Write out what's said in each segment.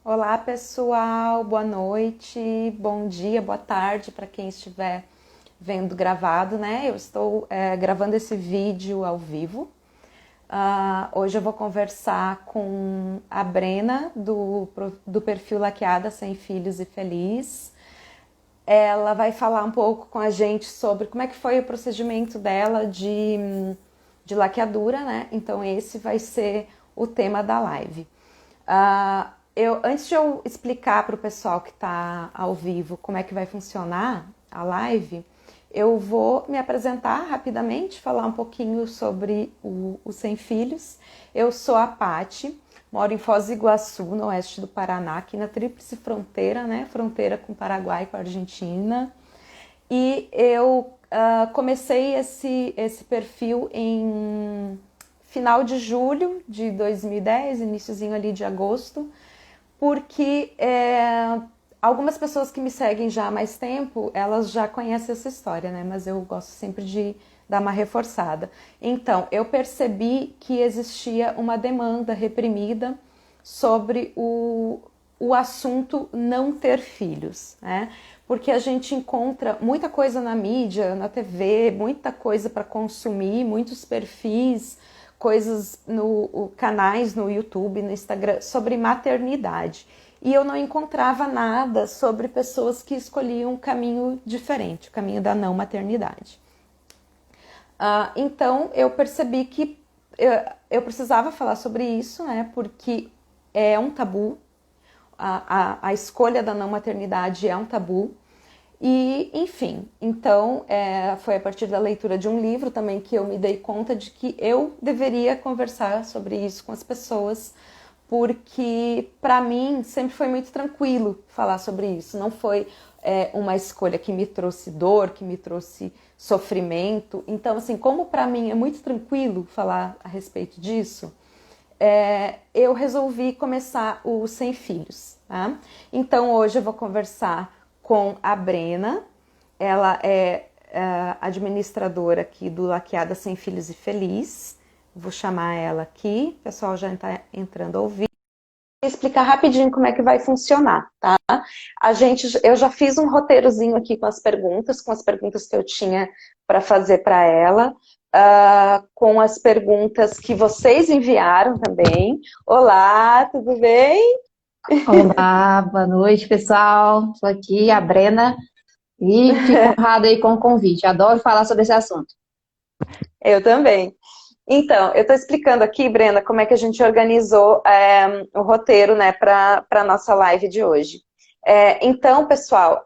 Olá, pessoal, boa noite, bom dia, boa tarde para quem estiver vendo gravado, né? Eu estou gravando esse vídeo ao vivo. Hoje eu vou conversar com a Brena, do perfil Laqueada Sem Filhos e Feliz. Ela vai falar um pouco com a gente sobre como é que foi o procedimento dela de laqueadura, né? Então esse vai ser o tema da live. Antes de eu explicar para o pessoal que está ao vivo como é que vai funcionar a live, eu vou me apresentar rapidamente, falar um pouquinho sobre o Sem Filhos. Eu sou a Pati, moro em Foz do Iguaçu, no oeste do Paraná, aqui na tríplice fronteira, né? Fronteira com o Paraguai e com a Argentina. E eu comecei esse perfil em final de julho de 2010, iniciozinho ali de agosto, porque algumas pessoas que me seguem já há mais tempo, elas já conhecem essa história, né? Mas eu gosto sempre de dar uma reforçada. Então, eu percebi que existia uma demanda reprimida sobre o assunto não ter filhos, né? Porque a gente encontra muita coisa na mídia, na TV, muita coisa para consumir, muitos perfis, coisas canais no YouTube, no Instagram sobre maternidade. E eu não encontrava nada sobre pessoas que escolhiam um caminho diferente, o caminho da não maternidade. Então eu percebi que eu precisava falar sobre isso, né? Porque é um tabu, a escolha da não maternidade é um tabu. E, enfim, então foi a partir da leitura de um livro também que eu me dei conta de que eu deveria conversar sobre isso com as pessoas, porque para mim sempre foi muito tranquilo falar sobre isso. Não foi uma escolha que me trouxe dor, que me trouxe sofrimento. Então, assim, como para mim é muito tranquilo falar a respeito disso, eu resolvi começar o Sem Filhos. Tá? Então, hoje eu vou conversar com a Brena. Ela é administradora aqui do Laqueada Sem Filhos e Feliz. Vou chamar ela aqui, o pessoal já está entrando ao vivo. Vou explicar rapidinho como é que vai funcionar, tá? Eu já fiz um roteirozinho aqui com as perguntas que eu tinha para fazer para ela, com as perguntas que vocês enviaram também. Olá, tudo bem? Olá, boa noite, pessoal. Sou aqui, a Brena, e fico honrada aí com o convite. Adoro falar sobre esse assunto. Eu também. Então, eu estou explicando aqui, Brenda, como é que a gente organizou o roteiro, né, para a nossa live de hoje. Então, pessoal,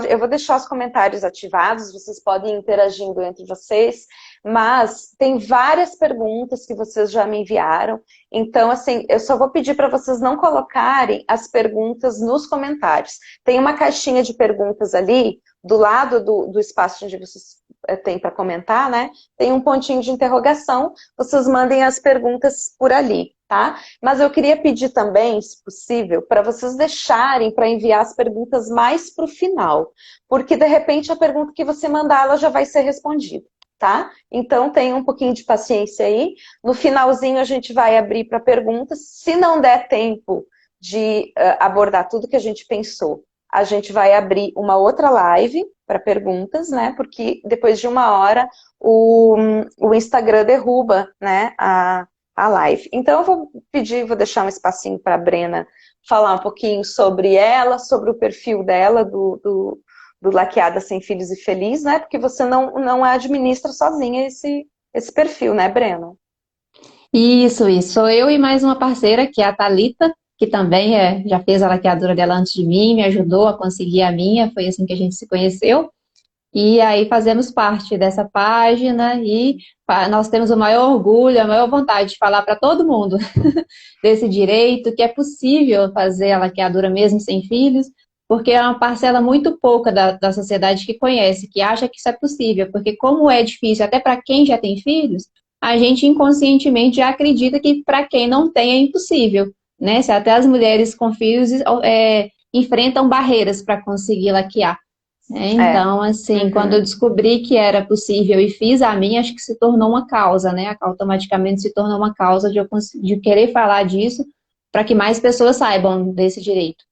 eu vou deixar os comentários ativados, vocês podem ir interagindo entre vocês, mas tem várias perguntas que vocês já me enviaram, então, assim, eu só vou pedir para vocês não colocarem as perguntas nos comentários. Tem uma caixinha de perguntas ali, do lado do espaço onde vocês têm para comentar, né? Tem um pontinho de interrogação, vocês mandem as perguntas por ali, tá? Mas eu queria pedir também, se possível, para vocês deixarem para enviar as perguntas mais para o final, porque de repente a pergunta que você mandar, ela já vai ser respondida, tá? Então tenha um pouquinho de paciência aí. No finalzinho a gente vai abrir para perguntas. Se não der tempo de abordar tudo que a gente pensou, a gente vai abrir uma outra live para perguntas, né? Porque depois de uma hora o Instagram derruba, né, a live. Então eu vou deixar um espacinho para a Brena falar um pouquinho sobre ela, sobre o perfil dela, do Laqueada Sem Filhos e Feliz, né? Porque você não administra sozinha esse perfil, né, Brena? Isso. Sou eu e mais uma parceira, que é a Thalita, que também já fez a laqueadura dela antes de mim, me ajudou a conseguir a minha, foi assim que a gente se conheceu. E aí fazemos parte dessa página e nós temos o maior orgulho, a maior vontade de falar para todo mundo desse direito, que é possível fazer a laqueadura mesmo sem filhos, porque é uma parcela muito pouca da sociedade que conhece, que acha que isso é possível, porque como é difícil até para quem já tem filhos, a gente inconscientemente já acredita que para quem não tem é impossível, né? Se até as mulheres com filhos enfrentam barreiras para conseguir laquear. É. Então, assim, quando eu Uhum. descobri que era possível e fiz a minha, acho que se tornou uma causa, né? Automaticamente se tornou uma causa de eu querer falar disso, para que mais pessoas saibam desse direito.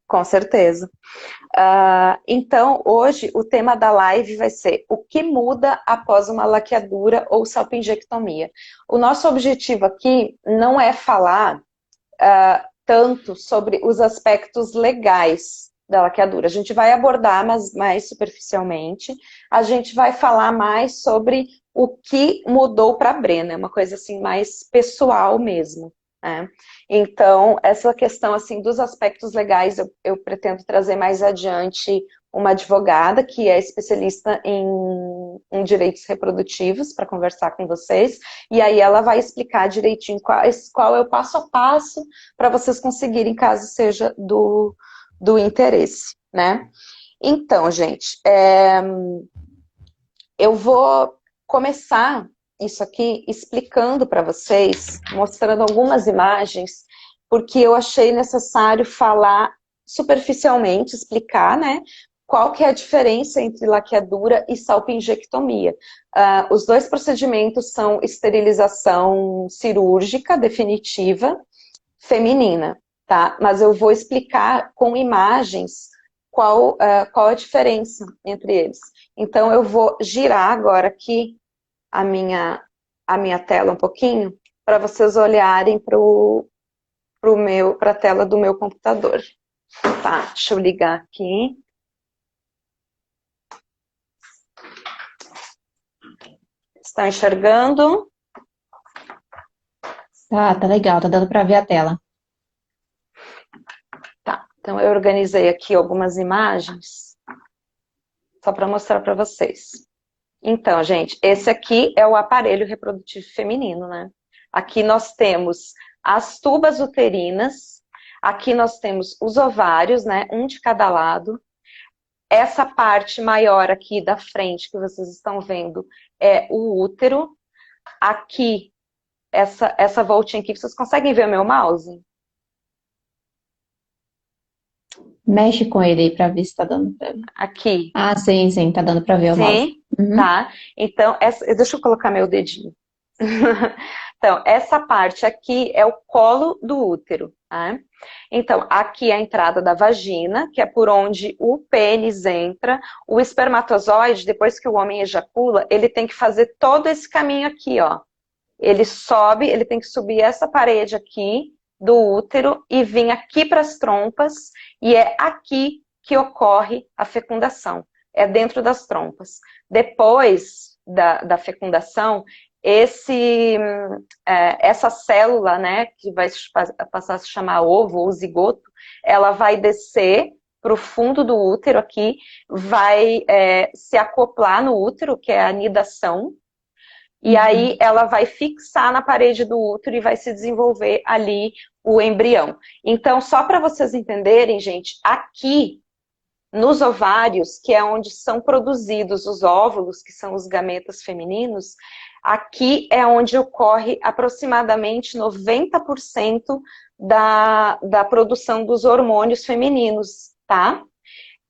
Com certeza. Então, hoje, o tema da live vai ser o que muda após uma laqueadura ou salpingectomia. O nosso objetivo aqui não é falar tanto sobre os aspectos legais da laqueadura. A gente vai abordar, mas mais superficialmente. A gente vai falar mais sobre o que mudou para a Brena, é uma coisa assim mais pessoal mesmo, né? Então, essa questão assim dos aspectos legais, eu pretendo trazer mais adiante uma advogada que é especialista em direitos reprodutivos para conversar com vocês, e aí ela vai explicar direitinho qual é o passo a passo para vocês conseguirem, caso seja do interesse, né? Então, gente, eu vou começar isso aqui explicando para vocês, mostrando algumas imagens, porque eu achei necessário falar superficialmente, explicar, né, qual que é a diferença entre laqueadura e salpingectomia. Os dois procedimentos são esterilização cirúrgica definitiva feminina, tá? Mas eu vou explicar com imagens qual a diferença entre eles. Então, eu vou girar agora aqui a minha tela um pouquinho, para vocês olharem para a tela do meu computador. Tá, deixa eu ligar aqui. Estão enxergando? Tá legal, tá dando para ver a tela. Tá, então eu organizei aqui algumas imagens, só para mostrar para vocês. Então, gente, esse aqui é o aparelho reprodutivo feminino, né? Aqui nós temos as tubas uterinas, aqui nós temos os ovários, né? Um de cada lado. Essa parte maior aqui da frente que vocês estão vendo é o útero. Aqui, essa voltinha aqui, vocês conseguem ver o meu mouse? Mexe com ele aí para ver se tá dando pra ver. Aqui. Ah, sim, tá dando para ver o mouse. Sim, tá. Então, deixa eu colocar meu dedinho. Então, essa parte aqui é o colo do útero, tá? Então, aqui é a entrada da vagina, que é por onde o pênis entra. O espermatozoide, depois que o homem ejacula, ele tem que fazer todo esse caminho aqui, ó. Ele sobe, ele tem que subir essa parede aqui do útero e vir aqui para as trompas, e é aqui que ocorre a fecundação. É dentro das trompas. Depois da fecundação, essa célula, né, que vai passar a se chamar ovo ou zigoto, ela vai descer para o fundo do útero aqui, vai se acoplar no útero, que é a nidação, e aí ela vai fixar na parede do útero e vai se desenvolver ali o embrião. Então, só para vocês entenderem, gente, aqui nos ovários, que é onde são produzidos os óvulos, que são os gametas femininos, aqui é onde ocorre aproximadamente 90% da produção dos hormônios femininos, tá?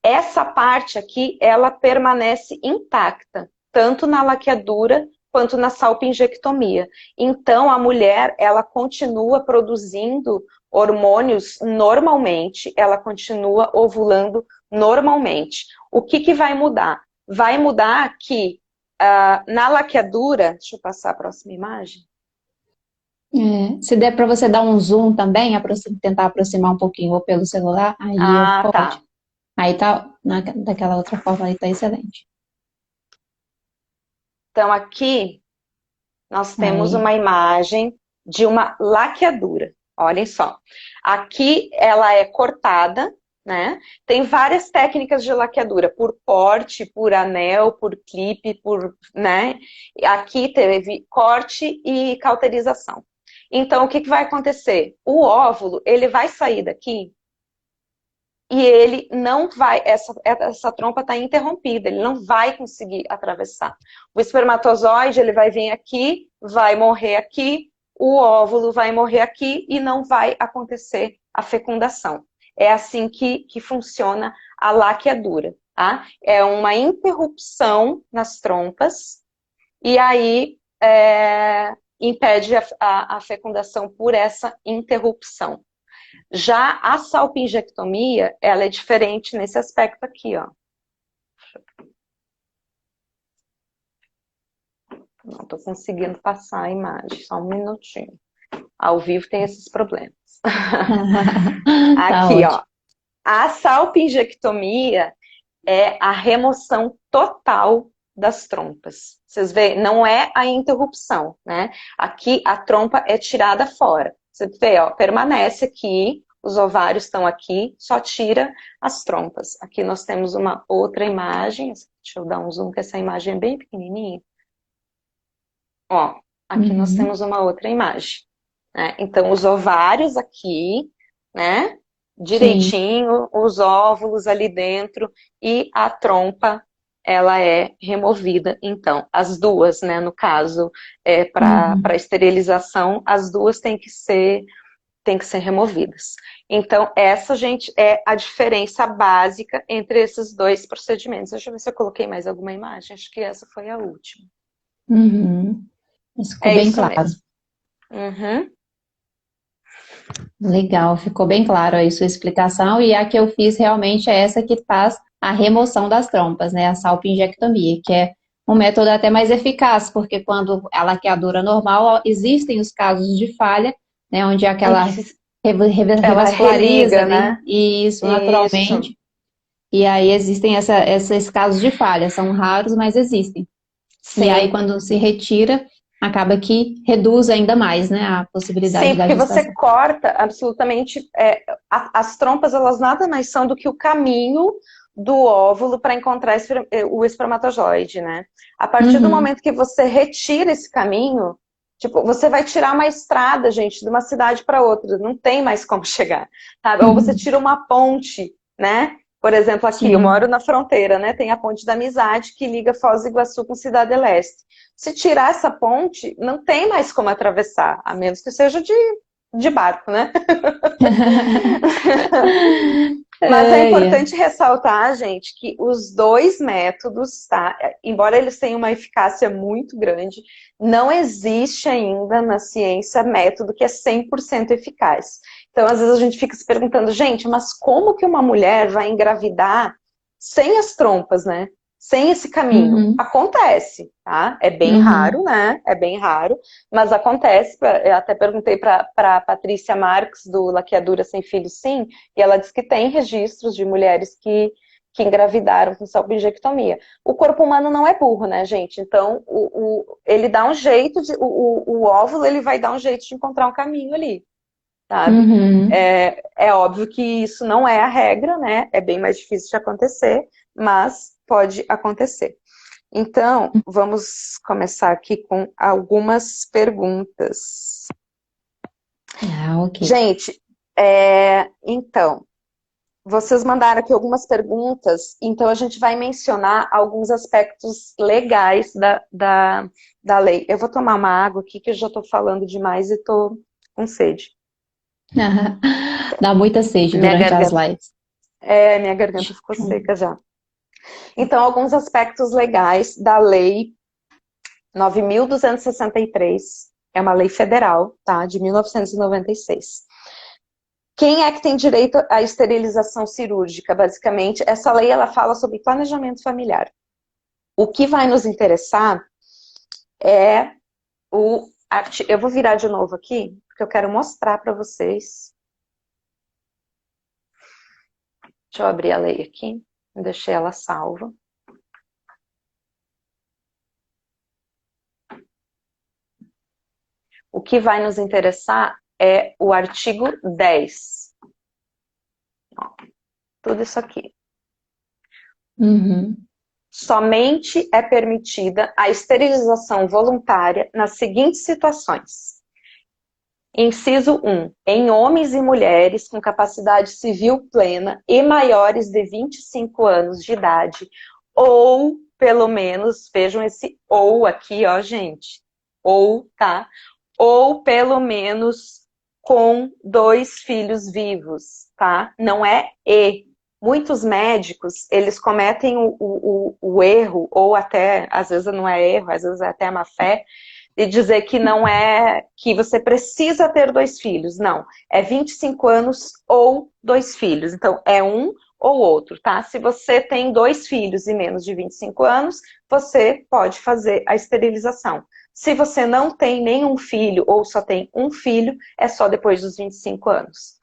Essa parte aqui, ela permanece intacta, tanto na laqueadura quanto na salpingectomia. Então, a mulher, ela continua produzindo hormônios normalmente, ela continua ovulando normalmente. O que vai mudar? Vai mudar que na laqueadura, deixa eu passar a próxima imagem. Se der para você dar um zoom também, tentar aproximar um pouquinho ou pelo celular, aí pode. Tá. Aí tá, daquela outra forma aí tá excelente. Então, aqui nós temos uma imagem de uma laqueadura. Olhem só. Aqui ela é cortada, né? Tem várias técnicas de laqueadura, por corte, por anel, por clipe, né? Aqui teve corte e cauterização. Então, o que vai acontecer? O óvulo, ele vai sair daqui e ele não vai, essa trompa está interrompida, ele não vai conseguir atravessar. O espermatozoide, ele vai vir aqui, vai morrer aqui, o óvulo vai morrer aqui e não vai acontecer a fecundação. É assim que funciona a laqueadura, tá? É uma interrupção nas trompas, e aí impede a fecundação por essa interrupção. Já a salpingectomia, ela é diferente nesse aspecto aqui, ó. Não estou conseguindo passar a imagem, só um minutinho. Ao vivo tem esses problemas. Tá Aqui, ó. ótimo. A salpingectomia é a remoção total das trompas. Vocês veem, não é a interrupção, né? Aqui a trompa é tirada fora. Você vê, ó, permanece aqui, os ovários estão aqui, só tira as trompas. Aqui nós temos uma outra imagem. Deixa eu dar um zoom, que essa imagem é bem pequenininha. Ó, aqui nós Uhum. temos uma outra imagem, né? Então, os ovários aqui, né? Sim. Direitinho, os óvulos ali dentro e a trompa, ela é removida. Então, as duas, né? No caso, para Uhum. esterilização, as duas têm que ser removidas. Então, essa, gente, é a diferença básica entre esses dois procedimentos. Deixa eu ver se eu coloquei mais alguma imagem. Acho que essa foi a última. Uhum. Isso ficou É bem isso claro. mesmo. Uhum. Legal, ficou bem claro aí sua explicação. E a que eu fiz realmente é essa que faz a remoção das trompas, né? A salpingectomia, que é um método até mais eficaz, porque quando a laqueadura normal, ó, existem os casos de falha, né? Onde Em aquela que ela revasculariza religa, ali, né? e isso Isso. naturalmente. E aí existem esses casos de falha, são raros, mas existem. E aí, Sim. quando se retira, acaba que reduz ainda mais, né, a Sim, possibilidade da porque você gestação. corta absolutamente. As trompas, elas nada mais são do que o caminho do óvulo para encontrar o espermatozoide, né? A partir do Uhum, momento que você retira esse caminho, tipo, você vai tirar uma estrada, gente, de uma cidade para outra, não tem mais como chegar, sabe? Ou você uhum, tira uma ponte, né? Por exemplo, aqui, eu moro sim. na fronteira, né? Tem a Ponte da Amizade que liga Foz do Iguaçu com Cidade Leste. Se tirar essa ponte, não tem mais como atravessar, a menos que seja de barco, né? Mas é Ai, ai. importante ressaltar, gente, que os dois métodos, tá? Embora eles tenham uma eficácia muito grande, não existe ainda na ciência método que é 100% eficaz. Então, às vezes a gente fica se perguntando, gente, mas como que uma mulher vai engravidar sem as trompas, né? Sem esse caminho? Uhum, Acontece, tá? É bem raro, uhum. né? É bem raro, mas acontece. Eu até perguntei para a Patrícia Marques, do Laqueadura Sem Filhos, sim, e ela diz que tem registros de mulheres que engravidaram com salpingectomia. O corpo humano não é burro, né, gente? Então, ele dá um jeito o óvulo, ele vai dar um jeito de encontrar um caminho ali, sabe? Uhum. É óbvio que isso não é a regra, né? É bem mais difícil de acontecer, mas pode acontecer. Então, vamos começar aqui com algumas perguntas. Ah, ok. Gente, então, vocês mandaram aqui algumas perguntas, então a gente vai mencionar alguns aspectos legais da lei. Eu vou tomar uma água aqui, que eu já estou falando demais e estou com sede. Dá muita sede Minha durante as garganta, lives. minha garganta ficou seca já. Então, alguns aspectos legais da lei 9.263, é uma lei federal, tá, de 1996. Quem é que tem direito à esterilização cirúrgica? Basicamente, essa lei ela fala sobre planejamento familiar. O que vai nos interessar é eu vou virar de novo aqui, porque eu quero mostrar para vocês. Deixa eu abrir a lei aqui, deixei ela salva. O que vai nos interessar é o artigo 10. Ó, tudo isso aqui. Uhum. Somente é permitida a esterilização voluntária nas seguintes situações. Inciso 1. Em homens e mulheres com capacidade civil plena e maiores de 25 anos de idade, ou, pelo menos, vejam esse ou aqui, ó, gente. Ou, tá? Ou, pelo menos, com 2 filhos vivos, tá? Não é e. Muitos médicos, eles cometem o erro, ou até, às vezes não é erro, às vezes é até má fé, e dizer que não é que você precisa ter 2 filhos, não. É 25 anos ou 2 filhos. Então, é um ou outro, tá? Se você tem 2 filhos e menos de 25 anos, você pode fazer a esterilização. Se você não tem nenhum filho ou só tem um filho, é só depois dos 25 anos.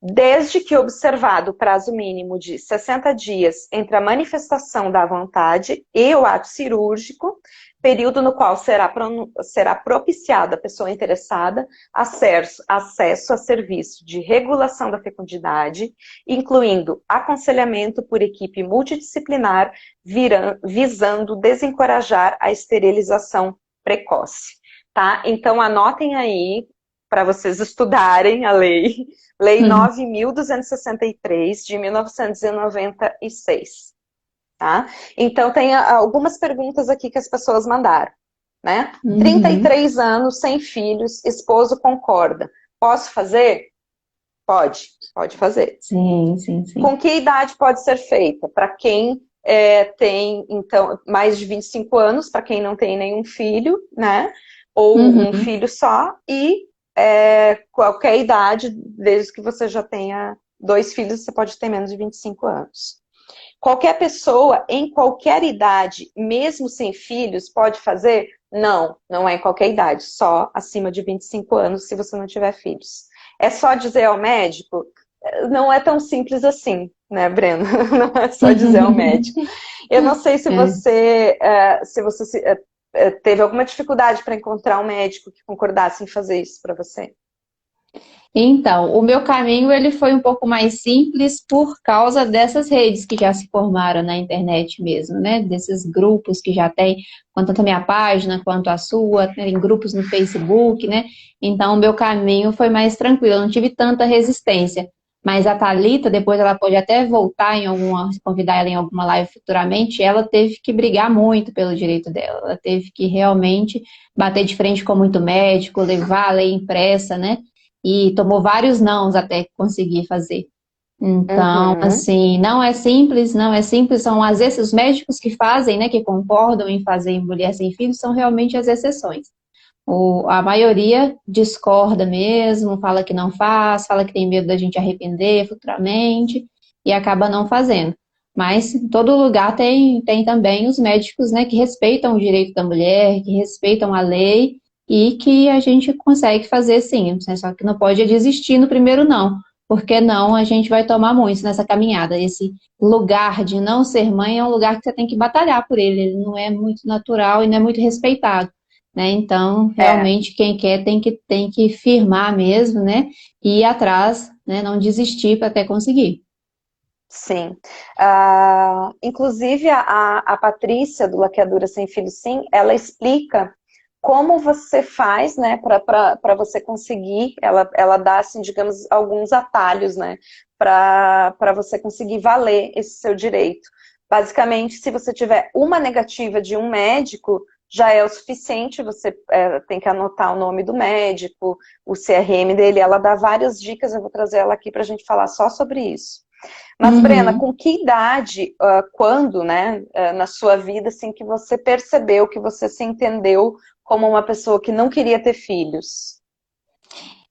Desde que observado o prazo mínimo de 60 dias entre a manifestação da vontade e o ato cirúrgico, período no qual será propiciada à pessoa interessada acesso a serviço de regulação da fecundidade, incluindo aconselhamento por equipe multidisciplinar, visando desencorajar a esterilização precoce. Tá? Então, anotem aí, para vocês estudarem a lei, Lei 9.263, de 1996. Tá? Então, tem algumas perguntas aqui que as pessoas mandaram. Né? 33 anos, sem filhos, esposo concorda. Posso fazer? Pode fazer. Sim. Com que idade pode ser feita? Para quem tem, então, mais de 25 anos, para quem não tem nenhum filho, né? Ou um filho só, e qualquer idade, desde que você já tenha 2 filhos, você pode ter menos de 25 anos. Qualquer pessoa, em qualquer idade, mesmo sem filhos, pode fazer? Não, não é em qualquer idade, só acima de 25 anos, se você não tiver filhos. É só dizer ao médico? Não é tão simples assim, né, Breno? Não é só dizer ao médico. Eu não sei se você, teve alguma dificuldade para encontrar um médico que concordasse em fazer isso para você. Então, o meu caminho ele foi um pouco mais simples por causa dessas redes que já se formaram na internet mesmo, né? Desses grupos que já tem, tanto a minha página quanto a sua, tem grupos no Facebook, né? Então, o meu caminho foi mais tranquilo, eu não tive tanta resistência. Mas a Thalita, depois ela pode até voltar se convidar ela em alguma live futuramente, ela teve que brigar muito pelo direito dela. Ela teve que realmente bater de frente com muito médico, levar a lei impressa, né? E tomou vários nãos até conseguir fazer. Então, assim, não é simples, são às vezes os médicos que fazem, né, que concordam em fazer em mulher sem filhos, são realmente as exceções. A maioria discorda mesmo, fala que não faz, fala que tem medo da gente arrepender futuramente e acaba não fazendo. Mas em todo lugar tem também os médicos, né, que respeitam o direito da mulher, que respeitam a lei e que a gente consegue fazer sim, só que não pode desistir no primeiro não, porque não a gente vai tomar muito nessa caminhada. Esse lugar de não ser mãe é um lugar que você tem que batalhar por ele não é muito natural e não é muito respeitado. Né? Então, realmente, quem quer tem que firmar mesmo, né? E ir atrás, né? Não desistir para até conseguir. Sim. Inclusive, a Patrícia, do Laqueadura Sem Filhos Sim, ela explica como você faz, né, para você conseguir, ela dá, assim, digamos, alguns atalhos, né, para você conseguir valer esse seu direito. Basicamente, se você tiver uma negativa de um médico, já é o suficiente, você tem que anotar o nome do médico, o CRM dele, ela dá várias dicas, eu vou trazer ela aqui para a gente falar só sobre isso. Mas, Brena, com que idade, quando, né, na sua vida, assim, que você percebeu, que você se entendeu como uma pessoa que não queria ter filhos?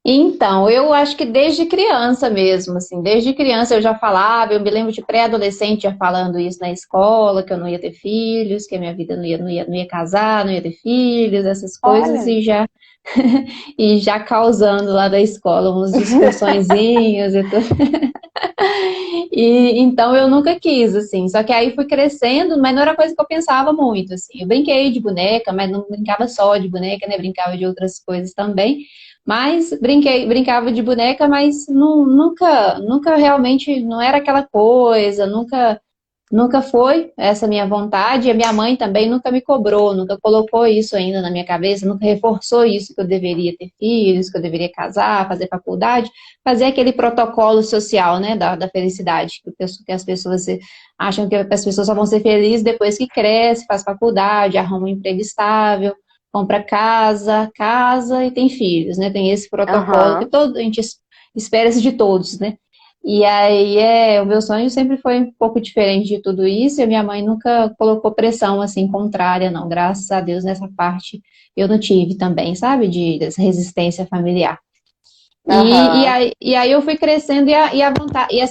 Então, eu acho que desde criança mesmo, assim, desde criança eu já falava, eu me lembro de pré-adolescente já falando isso na escola, que eu não ia ter filhos, que a minha vida não ia casar, não ia ter filhos, essas coisas, Olha. e já causando lá da escola uns discussõezinhos e tudo. E então eu nunca quis, assim, só que aí fui crescendo, mas não era coisa que eu pensava muito, assim. Eu brinquei de boneca, mas não brincava só de boneca, né? Brincava de outras coisas também. Mas brincava de boneca, mas nunca realmente não era aquela coisa, nunca foi essa minha vontade. E a minha mãe também nunca me cobrou, nunca colocou isso ainda na minha cabeça, nunca reforçou isso que eu deveria ter filhos, que eu deveria casar, fazer faculdade, fazer aquele protocolo social, né, da felicidade, que as pessoas acham que as pessoas só vão ser felizes depois que cresce, faz faculdade, arruma um emprego estável, compra casa e tem filhos, né? Tem esse protocolo que a gente espera-se de todos, né? E aí, o meu sonho sempre foi um pouco diferente de tudo isso, e a minha mãe nunca colocou pressão, assim, contrária, não. Graças a Deus, nessa parte eu não tive também, sabe, dessa resistência familiar. Aham, E aí eu fui crescendo e a vontade, e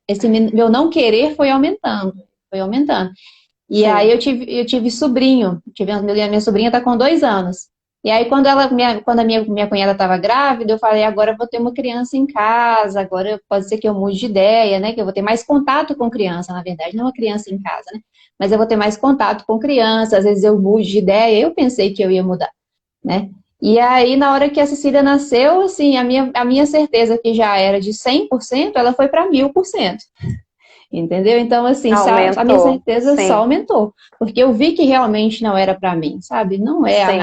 esse meu não querer foi aumentando. E aí sim. eu tive sobrinho, minha sobrinha está com 2 anos. E aí quando minha cunhada estava grávida, eu falei, agora eu vou ter uma criança em casa, agora pode ser que eu mude de ideia, né? Que eu vou ter mais contato com criança, na verdade, não uma criança em casa, né? Mas eu vou ter mais contato com criança, às vezes eu mude de ideia, eu pensei que eu ia mudar, né? E aí, na hora que a Cecília nasceu, assim, a minha certeza que já era de 100%, ela foi para 1000%. Entendeu? Então, assim, a minha Aumentou. certeza só Sim, aumentou. Porque eu vi que realmente não era para mim, sabe? Não é. sim,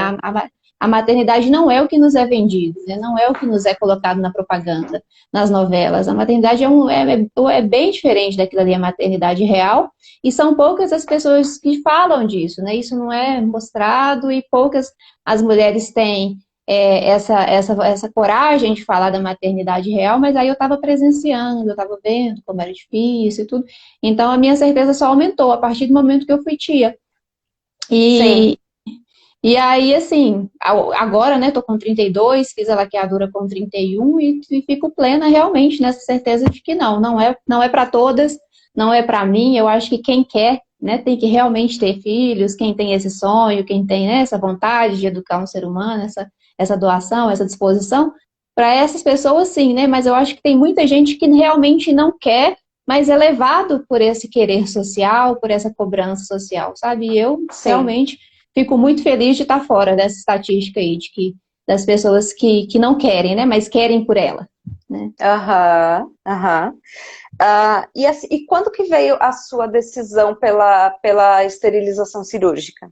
A maternidade não é o que nos é vendido, né? Não é o que nos é colocado na propaganda, nas novelas. A maternidade é bem diferente daquilo ali, a maternidade real. E são poucas as pessoas que falam disso, né? Isso não é mostrado e poucas as mulheres têm essa coragem de falar da maternidade real, mas aí eu estava presenciando, eu estava vendo como era difícil e tudo. Então a minha certeza só aumentou a partir do momento que eu fui tia. sim. E, e aí, assim, agora, né, tô com 32, fiz a laqueadura com 31 e fico plena realmente nessa certeza de que não é para todas, não é para mim. Eu acho que quem quer, né, tem que realmente ter filhos, quem tem esse sonho, quem tem, né, essa vontade de educar um ser humano, essa doação, essa disposição, para essas pessoas sim, né? Mas eu acho que tem muita gente que realmente não quer, mas é levado por esse querer social, por essa cobrança social, sabe? E eu Sim. realmente fico muito feliz de estar fora dessa estatística aí, das pessoas que não querem, né? Mas querem por ela, né? Aham, aham. E quando que veio a sua decisão pela esterilização cirúrgica?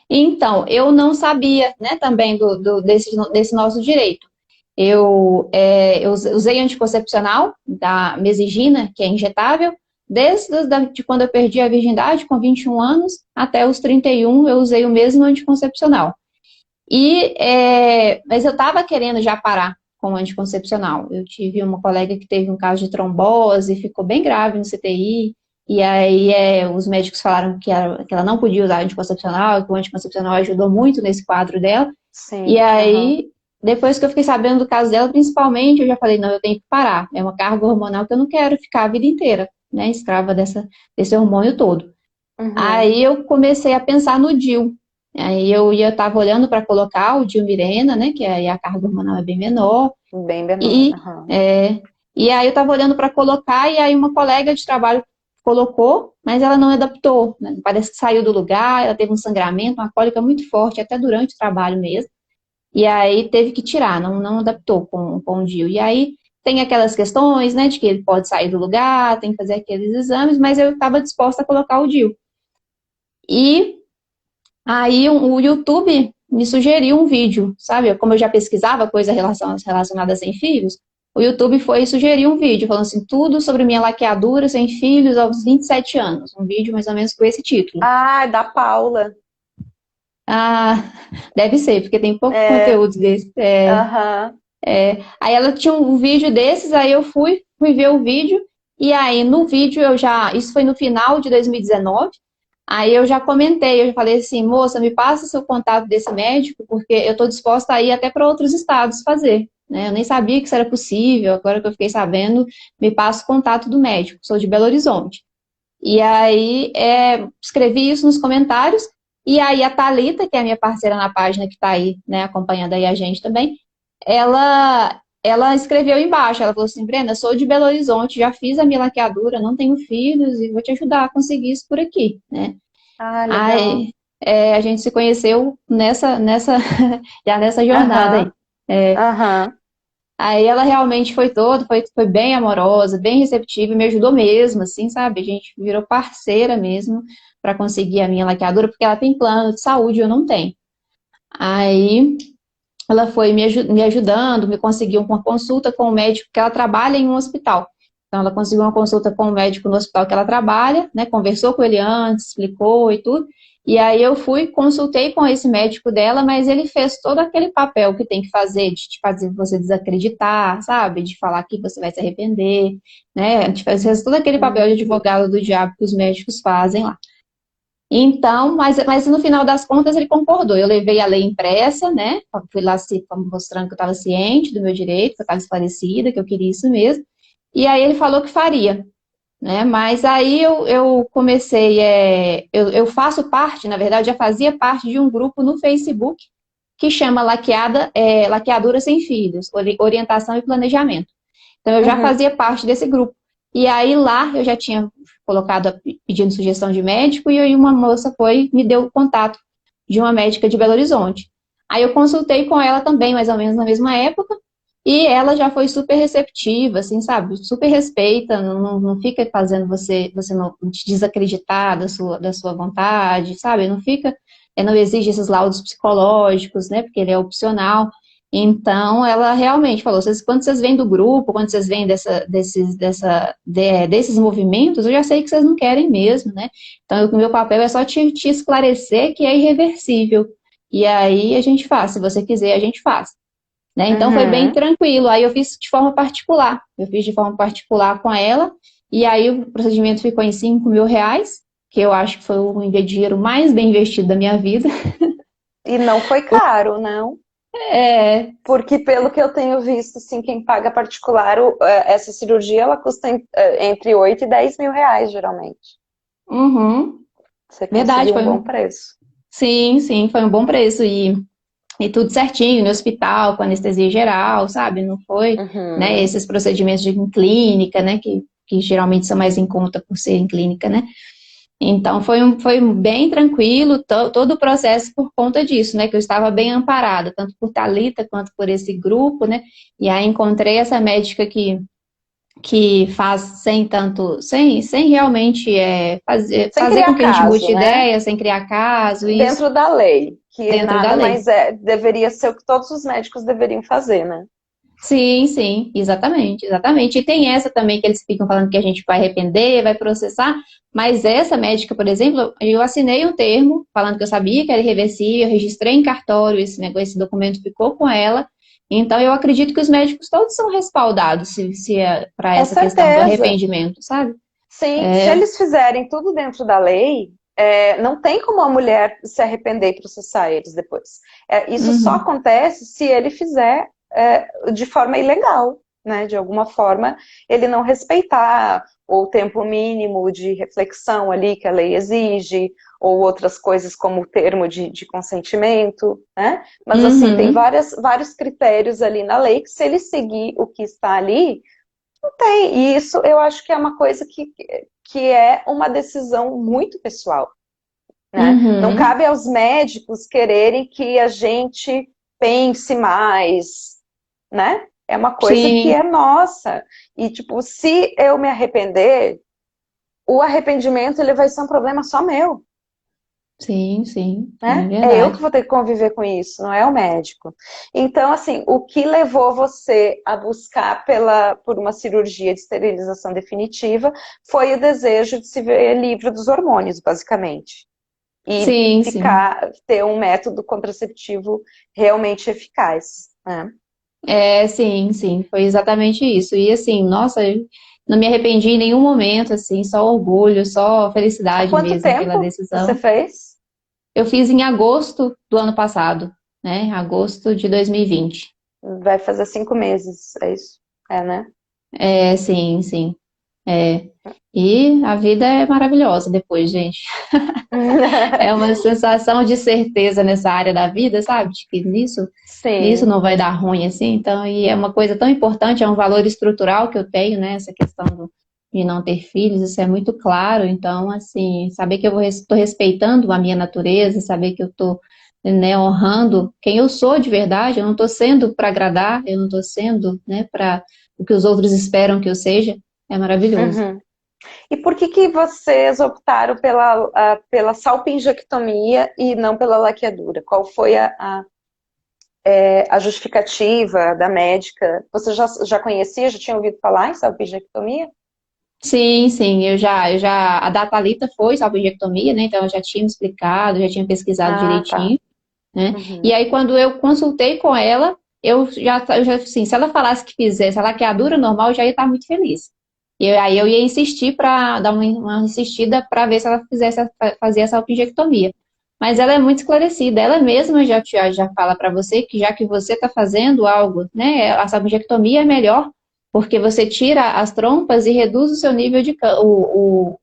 Então, eu não sabia, né, também desse nosso direito. Eu usei anticoncepcional da Mesigina, que é injetável, de quando eu perdi a virgindade, com 21 anos, até os 31, eu usei o mesmo anticoncepcional. Mas eu estava querendo já parar com o anticoncepcional. Eu tive uma colega que teve um caso de trombose, ficou bem grave no CTI, e aí os médicos falaram que ela não podia usar anticoncepcional, que o anticoncepcional ajudou muito nesse quadro dela. E Sim, aham. aí, depois que eu fiquei sabendo do caso dela, principalmente, eu já falei, não, eu tenho que parar. É uma carga hormonal que eu não quero ficar a vida inteira, né, escrava desse hormônio todo. Uhum. Aí eu comecei a pensar no DIU. Aí eu estava olhando para colocar o DIU Mirena, né, que aí a carga hormonal é bem menor, Bem menor, e, aham. é, e aí eu estava olhando para colocar, e aí uma colega de trabalho colocou, mas ela não adaptou, né? Parece que saiu do lugar, ela teve um sangramento, uma cólica muito forte, até durante o trabalho mesmo, e aí teve que tirar, não adaptou com o DIU. E aí tem aquelas questões, né, de que ele pode sair do lugar, tem que fazer aqueles exames, mas eu estava disposta a colocar o DIU. E aí o YouTube me sugeriu um vídeo, sabe? Como eu já pesquisava coisas relacionadas sem filhos, o YouTube foi sugerir um vídeo falando assim, tudo sobre minha laqueadura sem filhos aos 27 anos. Um vídeo mais ou menos com esse título. Ah, da Paula. Ah, deve ser, porque tem pouco É, conteúdo desse. aham. Aí ela tinha um vídeo desses, aí eu fui ver o vídeo, e aí no vídeo isso foi no final de 2019, aí eu já comentei, eu já falei assim, moça, me passa seu contato desse médico, porque eu estou disposta a ir até para outros estados fazer, né? Eu nem sabia que isso era possível, agora que eu fiquei sabendo, me passa o contato do médico, sou de Belo Horizonte. E aí escrevi isso nos comentários, e aí a Thalita, que é a minha parceira na página que está aí, né, acompanhando aí a gente também, ela escreveu embaixo, ela falou assim, Brenda, sou de Belo Horizonte, já fiz a minha laqueadura, não tenho filhos e vou te ajudar a conseguir isso por aqui, né? Ah, legal. Aí a gente se conheceu já nessa jornada aí. Aham, aham. Aí ela realmente foi bem amorosa, bem receptiva e me ajudou mesmo, assim, sabe? A gente virou parceira mesmo para conseguir a minha laqueadura, porque ela tem plano de saúde e eu não tenho. Aí ela foi me ajudando, me conseguiu uma consulta com o médico, que ela trabalha em um hospital. Então, ela conseguiu uma consulta com o médico no hospital que ela trabalha, né? Conversou com ele antes, explicou e tudo. E aí eu fui, consultei com esse médico dela, mas ele fez todo aquele papel que tem que fazer, de te fazer você desacreditar, sabe? De falar que você vai se arrepender, né? Fez todo aquele papel de Hum. advogado do diabo que os médicos fazem lá. Então, mas no final das contas ele concordou. Eu levei a lei impressa, né? Fui lá mostrando que eu estava ciente do meu direito, que eu estava esclarecida, que eu queria isso mesmo. E aí ele falou que faria, né? Mas aí eu comecei, eu faço parte, na verdade, já fazia parte de um grupo no Facebook que chama Laqueadura Sem Filhos, Orientação e Planejamento. Então eu já Uhum. fazia parte desse grupo. E aí lá eu já tinha colocado pedindo sugestão de médico e aí uma moça me deu o contato de uma médica de Belo Horizonte. Aí eu consultei com ela também, mais ou menos na mesma época, e ela já foi super receptiva, assim, sabe? Super respeita, não fica fazendo você não te desacreditar da sua vontade, sabe? Não fica, não exige esses laudos psicológicos, né? Porque ele é opcional. Então, ela realmente falou, quando vocês vêm do grupo, quando vocês vêm desses movimentos, eu já sei que vocês não querem mesmo, né? Então, o meu papel é só te esclarecer que é irreversível. E aí a gente faz, se você quiser, a gente faz. Né? Então foi bem Uhum. tranquilo. Aí eu fiz de forma particular. Eu fiz de forma particular com ela. E aí o procedimento ficou em R$ 5.000, que eu acho que foi o dinheiro mais bem investido da minha vida. E não foi caro, não? É, Porque pelo que eu tenho visto, assim, quem paga particular, essa cirurgia, ela custa entre 8 e 10 mil reais, geralmente. uhum, Você verdade, conseguiu um bom preço. sim, sim, foi um bom preço. E tudo certinho, no hospital, com anestesia geral, sabe? Não foi, né, Uhum. esses procedimentos em clínica, né, que geralmente são mais em conta por ser em clínica, né? Então foi bem tranquilo todo o processo por conta disso, né? Que eu estava bem amparada, tanto por Thalita quanto por esse grupo, né? E aí encontrei essa médica que faz sem realmente Sem fazer com criar que a gente caso, mude né? ideia, sem criar caso, isso, Dentro da lei, que dentro da nada lei. mais deveria ser o que todos os médicos deveriam fazer, né? Sim, sim, exatamente, exatamente. E tem essa também que eles ficam falando que a gente vai arrepender, vai processar, mas essa médica, por exemplo, eu assinei um termo falando que eu sabia que era irreversível, eu registrei em cartório esse negócio, esse documento ficou com ela. Então eu acredito que os médicos todos são respaldados se é para Com essa questão do certeza. arrependimento, sabe? Sim, se É, eles fizerem tudo dentro da lei, não tem como a mulher se arrepender e processar eles depois. Isso só uhum, acontece se ele fizer de forma ilegal, né? De alguma forma, ele não respeitar o tempo mínimo de reflexão ali que a lei exige, ou outras coisas como o termo de consentimento, né? Mas assim, tem uhum, vários critérios ali na lei que se ele seguir o que está ali, tem, e isso eu acho que é uma coisa que é uma decisão muito pessoal, né? Não uhum, cabe aos médicos quererem que a gente pense mais, né? É uma coisa que é sim, nossa. E, tipo, se eu me arrepender, o arrependimento ele vai ser um problema só meu. sim, sim, é Né? É eu que verdade. vou ter que conviver com isso, não é o médico. Então, assim, o que levou você a buscar por uma cirurgia de esterilização definitiva foi o desejo de se ver livre dos hormônios, basicamente. E Sim, sim. ter um método contraceptivo realmente eficaz. Né? É, sim, sim, foi exatamente isso. E assim, nossa, eu não me arrependi em nenhum momento, assim, só orgulho, só Há felicidade quanto mesmo pela tempo você decisão. fez? Eu fiz em agosto do ano passado, né? Agosto de 2020. Vai fazer 5 meses, é isso? É, né? É, sim, sim. É. E a vida é maravilhosa depois, gente. É uma sensação de certeza nessa área da vida, sabe? De que nisso Sim. não vai dar ruim assim. Então, e é uma coisa tão importante, é um valor estrutural que eu tenho, né? Essa questão de não ter filhos, isso é muito claro. Então, assim, saber que eu estou respeitando a minha natureza, saber que eu estou, né, honrando quem eu sou de verdade, eu não estou sendo para agradar, eu não estou sendo, né, para o que os outros esperam que eu seja, é maravilhoso. Uhum. E por que vocês optaram pela salpingectomia e não pela laqueadura? Qual foi a justificativa da médica? Você já conhecia, já tinha ouvido falar em salpingectomia? Sim, sim, a da Thalita foi salpingectomia, né? Então eu já tinha me explicado, já tinha pesquisado Ah, tá. direitinho, né? E Uhum. aí quando eu consultei com ela, eu já assim, se ela falasse que fizesse a laqueadura normal, eu já ia estar muito feliz. E aí eu ia insistir para dar uma insistida para ver se ela fazer essa salpingectomia. Mas ela é muito esclarecida, ela mesma já fala para você que já que você está fazendo algo, né? A salpingectomia é melhor porque você tira as trompas e reduz o seu nível de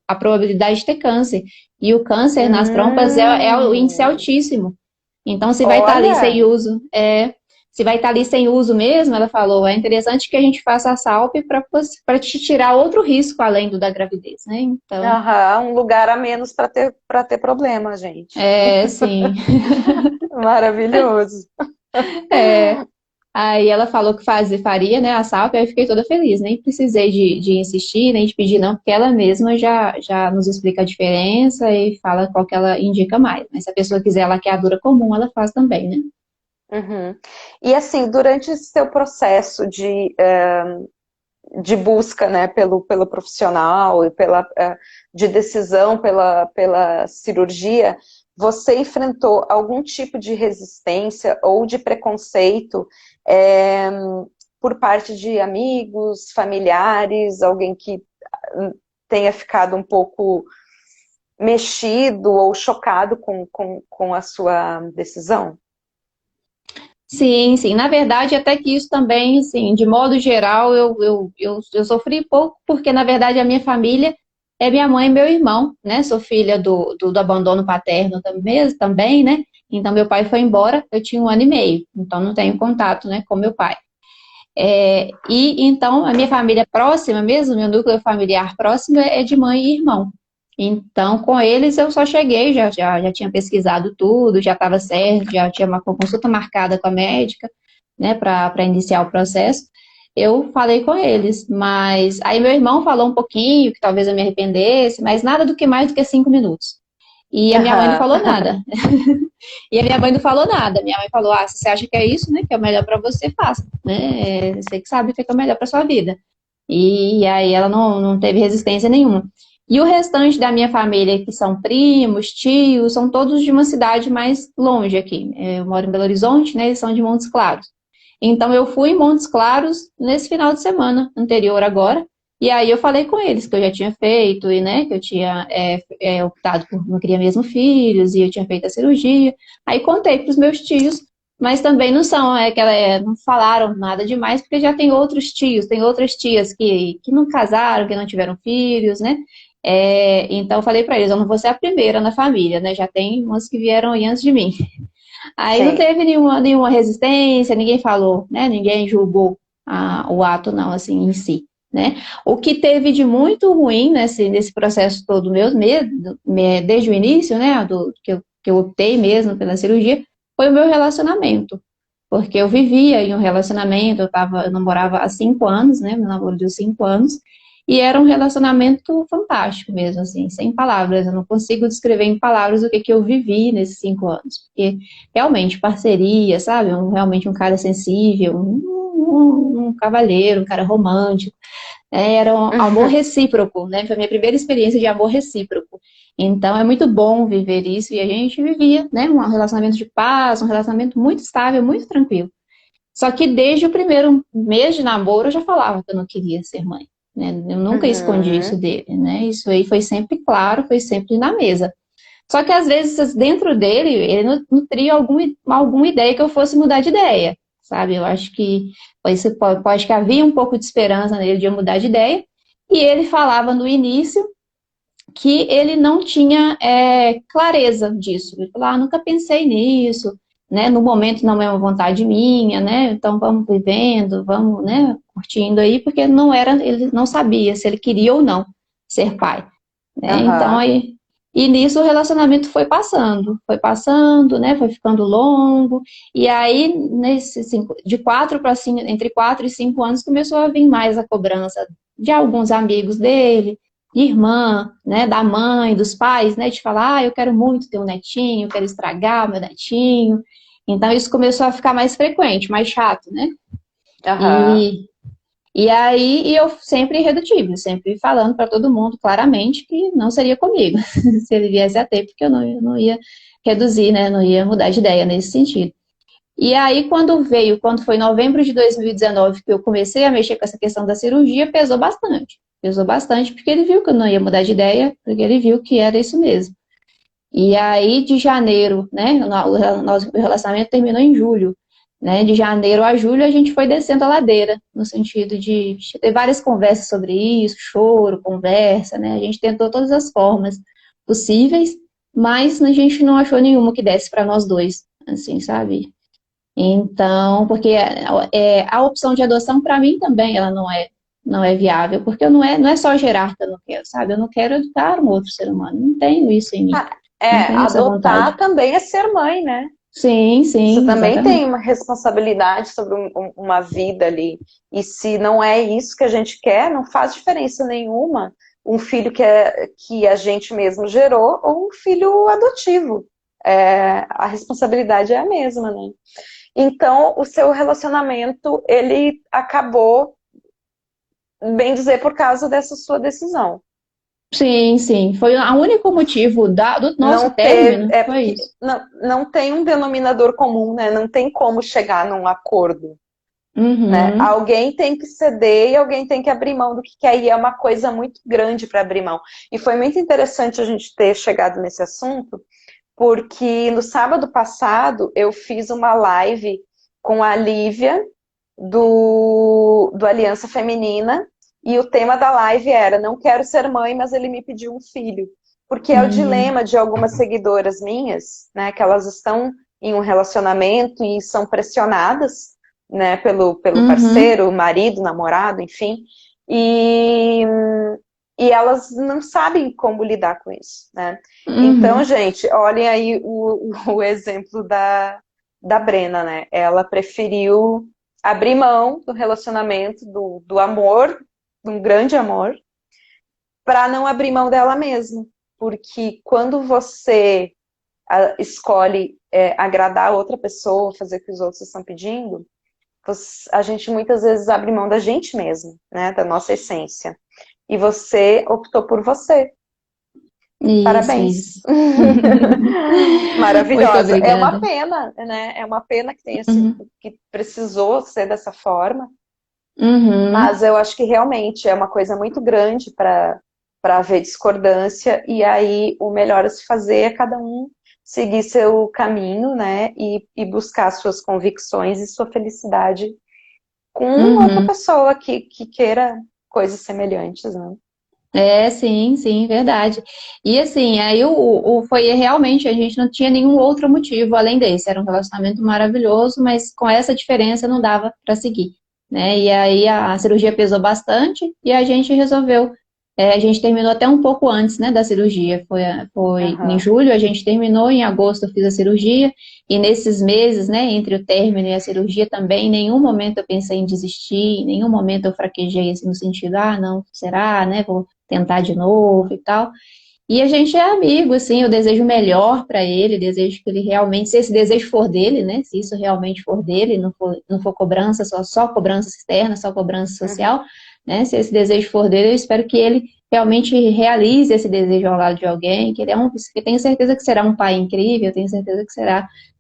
a probabilidade de ter câncer. E o câncer nas trompas é o índice Hum, altíssimo. Então, se vai estar ali sem olha, uso, se vai estar ali sem uso mesmo, ela falou, é interessante que a gente faça a SALP para te tirar outro risco além do da gravidez, né? Então, aham, um lugar a menos para ter problema, gente. sim. Maravilhoso. É, aí ela falou que faria, né, a SALP, aí eu fiquei toda feliz. Nem precisei de insistir, nem de pedir, não, porque ela mesma já nos explica a diferença e fala qual que ela indica mais. Mas se a pessoa quiser laqueadura comum, ela faz também, né? Uhum. E assim, durante esse seu processo de busca, né, pelo profissional e de decisão pela cirurgia, você enfrentou algum tipo de resistência ou de preconceito é, por parte de amigos, familiares, alguém que tenha ficado um pouco mexido ou chocado com a sua decisão? Sim, sim. Na verdade, até que isso também, assim, de modo geral, eu sofri pouco, porque na verdade a minha família é minha mãe e meu irmão, né? Sou filha do abandono paterno também, né? Então meu pai foi embora, eu tinha 1 ano e meio, então não tenho contato, né, com meu pai. E então a minha família próxima mesmo, meu núcleo familiar próximo é de mãe e irmão. Então, com eles eu só cheguei, já tinha pesquisado tudo, já estava certo, já tinha uma consulta marcada com a médica, né, para iniciar o processo. Eu falei com eles, mas aí meu irmão falou um pouquinho, que talvez eu me arrependesse, mas nada do que mais do que 5 minutos. E a minha mãe não Aham. falou nada. E a minha mãe não falou nada. Minha mãe falou: ah, se você acha que é isso, né, que é o melhor para você, faça. Né? Você que sabe o que é o melhor para sua vida. E aí ela não teve resistência nenhuma. E o restante da minha família, que são primos, tios, são todos de uma cidade mais longe aqui. Eu moro em Belo Horizonte, né? Eles são de Montes Claros. Então eu fui em Montes Claros nesse final de semana anterior agora. E aí eu falei com eles que eu já tinha feito e, né, que eu tinha optado por não queria mesmo filhos e eu tinha feito a cirurgia. Aí contei para os meus tios, mas também não são, não falaram nada demais, porque já tem outros tios, tem outras tias que não casaram, que não tiveram filhos, né? Então eu falei para eles, eu não vou ser a primeira na família, né? Já tem umas que vieram aí antes de mim. Aí não Sim. teve nenhuma resistência, ninguém falou, né? Ninguém julgou o ato, não, assim, em si. Né? O que teve de muito ruim nesse processo todo desde o início, né, que eu optei mesmo pela cirurgia, foi o meu relacionamento. Porque eu vivia em um relacionamento, eu namorava há 5 anos, né, meu namoro de 5 anos, e era um relacionamento fantástico mesmo, assim, sem palavras. Eu não consigo descrever em palavras o que eu vivi nesses 5 anos. Porque realmente, parceria, sabe? Realmente um cara sensível, um cavalheiro, um cara romântico. Era um amor recíproco, né? Foi a minha primeira experiência de amor recíproco. Então é muito bom viver isso e a gente vivia, né? Um relacionamento de paz, um relacionamento muito estável, muito tranquilo. Só que desde o primeiro mês de namoro eu já falava que eu não queria ser mãe, né? Eu nunca escondi isso Uhum. dele, né? Isso aí foi sempre claro, foi sempre na mesa. Só que às vezes dentro dele ele nutria alguma ideia que eu fosse mudar de ideia, sabe? Eu acho que pode que havia um pouco de esperança nele de eu mudar de ideia. E ele falava no início que ele não tinha clareza disso. Ele falou, nunca pensei nisso, né? No momento não é uma vontade minha, né? Então vamos vivendo, vamos, né? Curtindo aí, porque ele não sabia se ele queria ou não ser pai. Né? Então, Aham. e nisso o relacionamento foi passando, né? Foi ficando longo, e aí, de 4 para 5, entre 4 e 5 anos, começou a vir mais a cobrança de alguns amigos dele, de irmã, né? Da mãe, dos pais, né? De falar, eu quero muito ter um netinho, eu quero estragar o meu netinho. Então, isso começou a ficar mais frequente, mais chato, né? Aham. E E aí eu sempre irredutível, sempre falando para todo mundo claramente que não seria comigo, se ele viesse a ter, porque eu não ia reduzir, né? Não ia mudar de ideia nesse sentido. E aí, quando foi em novembro de 2019 que eu comecei a mexer com essa questão da cirurgia, pesou bastante. Pesou bastante porque ele viu que eu não ia mudar de ideia, porque ele viu que era isso mesmo. E aí, de janeiro, né, o nosso relacionamento terminou em julho, né, de janeiro a julho a gente foi descendo a ladeira, no sentido de ter várias conversas sobre isso, choro, conversa, né, a gente tentou todas as formas possíveis, mas a gente não achou nenhuma que desse para nós dois, assim, sabe? Então, porque a opção de adoção para mim também ela não é viável, porque não é só gerar que eu não quero, sabe? Eu não quero educar um outro ser humano, não tenho isso em mim, Ah, não tenho essa adotar vontade. também é ser mãe, né? Sim, Você sim, também tem exatamente. uma responsabilidade sobre uma vida ali. E se não é isso que a gente quer, não faz diferença nenhuma um filho que a gente mesmo gerou ou um filho adotivo. A responsabilidade é a mesma, né? Então, o seu relacionamento, ele acabou, bem dizer, por causa dessa sua decisão. Sim, sim. Foi o único motivo do nosso Não teve, término, foi porque isso. não tem um denominador comum, né? Não tem como chegar num acordo, né? Uhum, Alguém tem que ceder e alguém tem que abrir mão do que quer, e é uma coisa muito grande para abrir mão. E foi muito interessante a gente ter chegado nesse assunto, porque no sábado passado eu fiz uma live com a Lívia do Aliança Feminina, e o tema da live era: não quero ser mãe, mas ele me pediu um filho. Porque é o uhum, dilema de algumas seguidoras minhas, né, que elas estão em um relacionamento e são pressionadas, né, pelo uhum, parceiro, marido, namorado, enfim, e, e elas não sabem como lidar com isso, né? Então, uhum, gente, olhem aí o exemplo da Brena, né? Ela preferiu abrir mão do relacionamento, do amor, de um grande amor, para não abrir mão dela mesma. Porque quando você escolhe agradar a outra pessoa, fazer o que os outros estão pedindo, a gente muitas vezes abre mão da gente mesmo, né? Da nossa essência. E você optou por você. isso, Parabéns. isso. Muito Maravilhosa. É uma obrigada. pena, né? É uma pena que tenha sido, Uhum, que precisou ser dessa forma, mas uhum, eu acho que realmente é uma coisa muito grande para haver discordância, e aí o melhor a se fazer é cada um seguir seu caminho, né? E buscar suas convicções e sua felicidade com outra uhum. pessoa que queira coisas semelhantes, né? É, sim, sim, verdade. E assim, aí foi realmente, a gente não tinha nenhum outro motivo além desse. Era um relacionamento maravilhoso, mas com essa diferença não dava para seguir, né? E aí a cirurgia pesou bastante e a gente resolveu. A gente terminou até um pouco antes, né, da cirurgia. Foi em Aham. julho, a gente terminou, em agosto eu fiz a cirurgia, e nesses meses, né, entre o término e a cirurgia também, em nenhum momento eu pensei em desistir, em nenhum momento eu fraquejei assim, no sentido, ah, não, será, né? Vou tentar de novo e tal. E a gente é amigo, assim, eu desejo o melhor para ele, desejo que ele realmente, se esse desejo for dele, né, se isso realmente for dele, não for cobrança, só cobrança externa, só cobrança Uhum. social, né, se esse desejo for dele, eu espero que ele realmente realize esse desejo ao lado de alguém, que ele que tenho certeza que será um pai incrível, tenho certeza que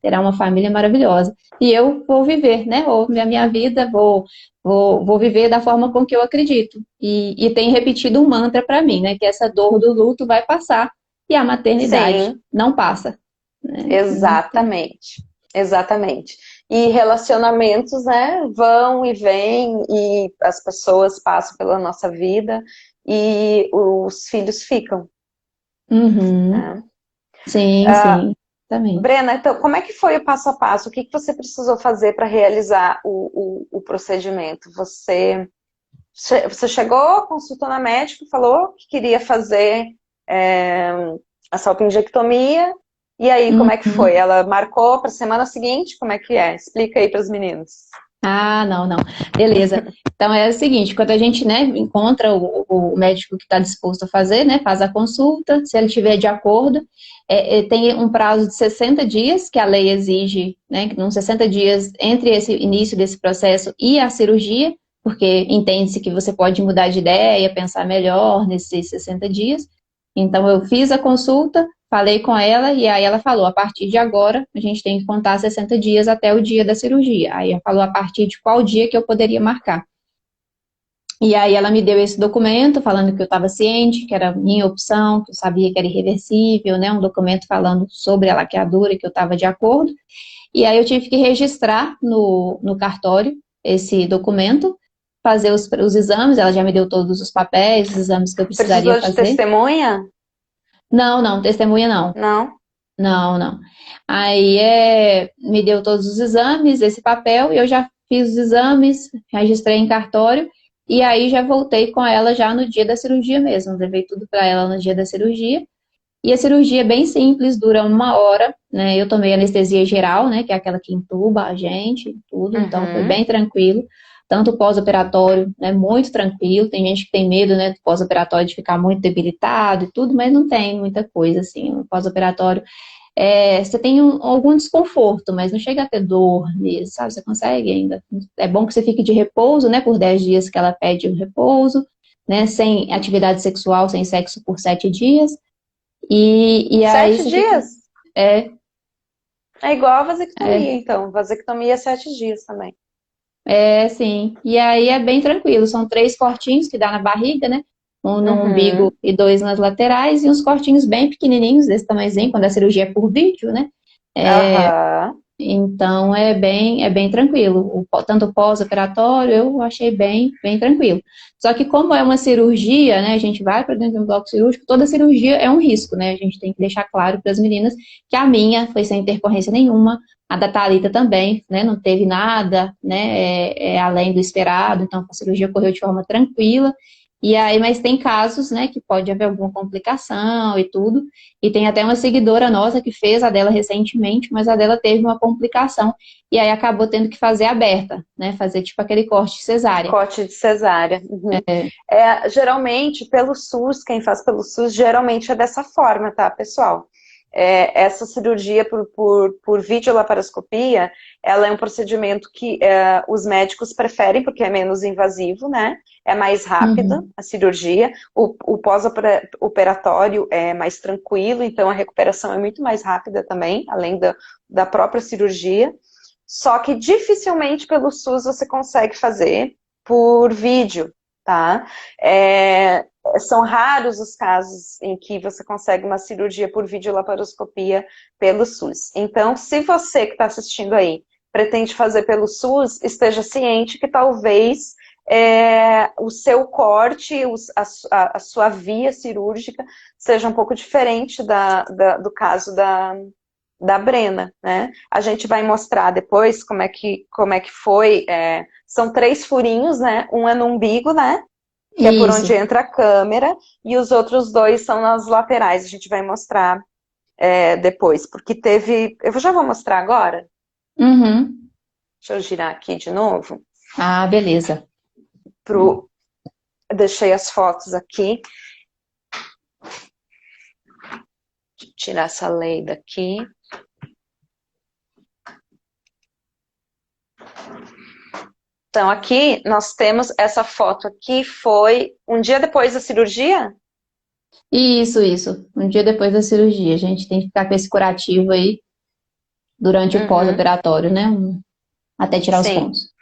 terá uma família maravilhosa. E eu vou viver, né, a minha vida, vou viver da forma com que eu acredito. E tem repetido um mantra para mim, né? Que essa dor do luto vai passar e a maternidade Sim, não passa. Né? Então, exatamente. Exatamente. E relacionamentos, né, vão e vêm, e as pessoas passam pela nossa vida e os filhos ficam, uhum, né? sim, Ah, sim, também. Brena, então, como é que foi o passo a passo? O que que você precisou fazer para realizar o procedimento? Você chegou, consultou na médica, falou que queria fazer é, a salpingectomia, e aí como é que foi? Uhum. Ela marcou para a semana seguinte? Como é que é? Explica aí para os meninos. Ah, não, não. Beleza. Então é o seguinte, quando a gente, né, encontra o médico que está disposto a fazer, né, faz a consulta, se ele tiver de acordo, tem um prazo de 60 dias que a lei exige, né, que nos 60 dias entre esse início desse processo e a cirurgia, porque entende-se que você pode mudar de ideia, pensar melhor nesses 60 dias. Então, eu fiz a consulta, falei com ela, e aí ela falou, a partir de agora, a gente tem que contar 60 dias até o dia da cirurgia. Aí ela falou a partir de qual dia que eu poderia marcar. E aí ela me deu esse documento falando que eu estava ciente, que era minha opção, que eu sabia que era irreversível, né? Um documento falando sobre a laqueadura e que eu estava de acordo. E aí eu tive que registrar no cartório esse documento, fazer os exames, ela já me deu todos os papéis, os exames que eu precisaria Precisou de fazer. testemunha? Não, não, testemunha não. Não? Não, não. Aí me deu todos os exames, esse papel, e eu já fiz os exames, registrei em cartório, e aí já voltei com ela já no dia da cirurgia mesmo. Levei tudo para ela no dia da cirurgia. E a cirurgia é bem simples, dura 1 hora, né? Eu tomei anestesia geral, né? Que é aquela que entuba a gente, tudo, então foi Uhum. bem tranquilo. Tanto o pós-operatório, né? Muito tranquilo. Tem gente que tem medo, né? Do pós-operatório de ficar muito debilitado e tudo, mas não tem muita coisa, assim. O pós-operatório, você tem algum desconforto, mas não chega a ter dor mesmo, sabe? Você consegue ainda. É bom que você fique de repouso, né? Por 10 dias que ela pede o repouso, né? Sem atividade sexual, sem sexo por 7 dias. E aí Sete você fica. dias? É, É igual a vasectomia, é, então. Vasectomia é 7 dias também. sim. E aí é bem tranquilo. São 3 cortinhos que dá na barriga, né? Um no umbigo Uhum. e 2 nas laterais, e uns cortinhos bem pequenininhos, desse tamanhozinho, quando a cirurgia é por vídeo, né? Aham. Então é bem tranquilo. Tanto o pós-operatório eu achei bem tranquilo. Só que como é uma cirurgia, né? A gente vai para dentro de um bloco cirúrgico, toda cirurgia é um risco, né? A gente tem que deixar claro para as meninas que a minha foi sem intercorrência nenhuma, a da Thalita também, né? Não teve nada, né? Além do esperado, então a cirurgia correu de forma tranquila. E aí, mas tem casos, né, que pode haver alguma complicação e tudo. E tem até uma seguidora nossa que fez a dela recentemente, mas a dela teve uma complicação e aí acabou tendo que fazer aberta, né? Fazer tipo aquele corte cesárea. Corte de cesárea. Uhum. Geralmente, pelo SUS, quem faz pelo SUS, geralmente é dessa forma, tá, pessoal? Essa cirurgia por videolaparoscopia, ela é um procedimento que os médicos preferem, porque é menos invasivo, né? É mais rápida Uhum. a cirurgia. O pós-operatório é mais tranquilo, então a recuperação é muito mais rápida também, além da própria cirurgia. Só que dificilmente pelo SUS você consegue fazer por vídeo, tá? São raros os casos em que você consegue uma cirurgia por videolaparoscopia pelo SUS. Então, se você que está assistindo aí pretende fazer pelo SUS, esteja ciente que talvez o seu corte, a sua via cirúrgica seja um pouco diferente do caso da Brena, né? A gente vai mostrar depois como é que foi. São 3 furinhos, né? Um é no umbigo, né? Que é por onde Isso. entra a câmera, e os outros 2 são nas laterais. A gente vai mostrar depois, porque teve. Eu já vou mostrar agora. Uhum. Deixa eu girar aqui de novo. Ah, beleza. Deixei as fotos aqui. Deixa eu tirar essa lei daqui. Então, aqui nós temos essa foto aqui, foi um dia depois da cirurgia? Isso. Um dia depois da cirurgia, a gente tem que ficar com esse curativo aí durante o Uhum, pós-operatório, né? Até tirar os sim. pontos.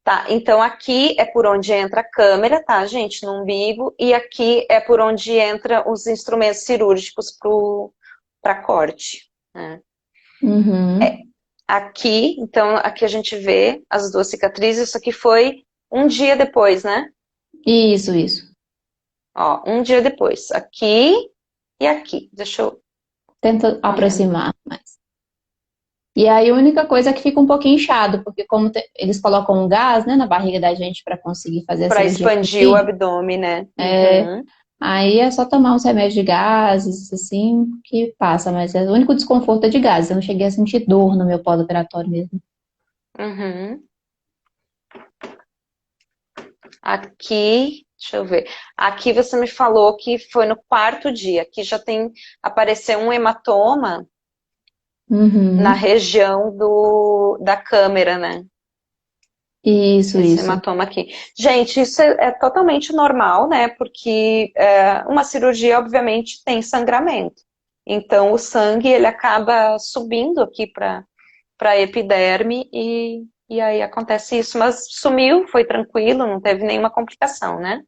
Tá, então aqui é por onde entra a câmera, tá, gente, no umbigo, e aqui é por onde entra os instrumentos cirúrgicos para corte, né? Uhum. Aqui, então, aqui a gente vê as 2 cicatrizes, isso aqui foi um dia depois, né? Isso. Ó, um dia depois, aqui e aqui, deixa eu Tenta aumentar. aproximar mais. E aí a única coisa é que fica um pouquinho inchado, porque como eles colocam um gás, né, na barriga da gente para conseguir fazer a Para cirurgia por expandir o vídeo, abdômen, né? Uhum. aí é só tomar uns remédios de gases, assim, que passa, mas o único desconforto é de gases. Eu não cheguei a sentir dor no meu pós-operatório mesmo. Uhum. Aqui, deixa eu ver. Aqui você me falou que foi no 4º dia. Aqui já apareceu um hematoma na Uhum. região da câmera, né? Isso, Esse isso. hematoma aqui. Gente, isso é totalmente normal, né? Porque uma cirurgia, obviamente, tem sangramento. Então, o sangue, ele acaba subindo aqui para a epiderme e aí acontece isso. Mas sumiu, foi tranquilo, não teve nenhuma complicação, né?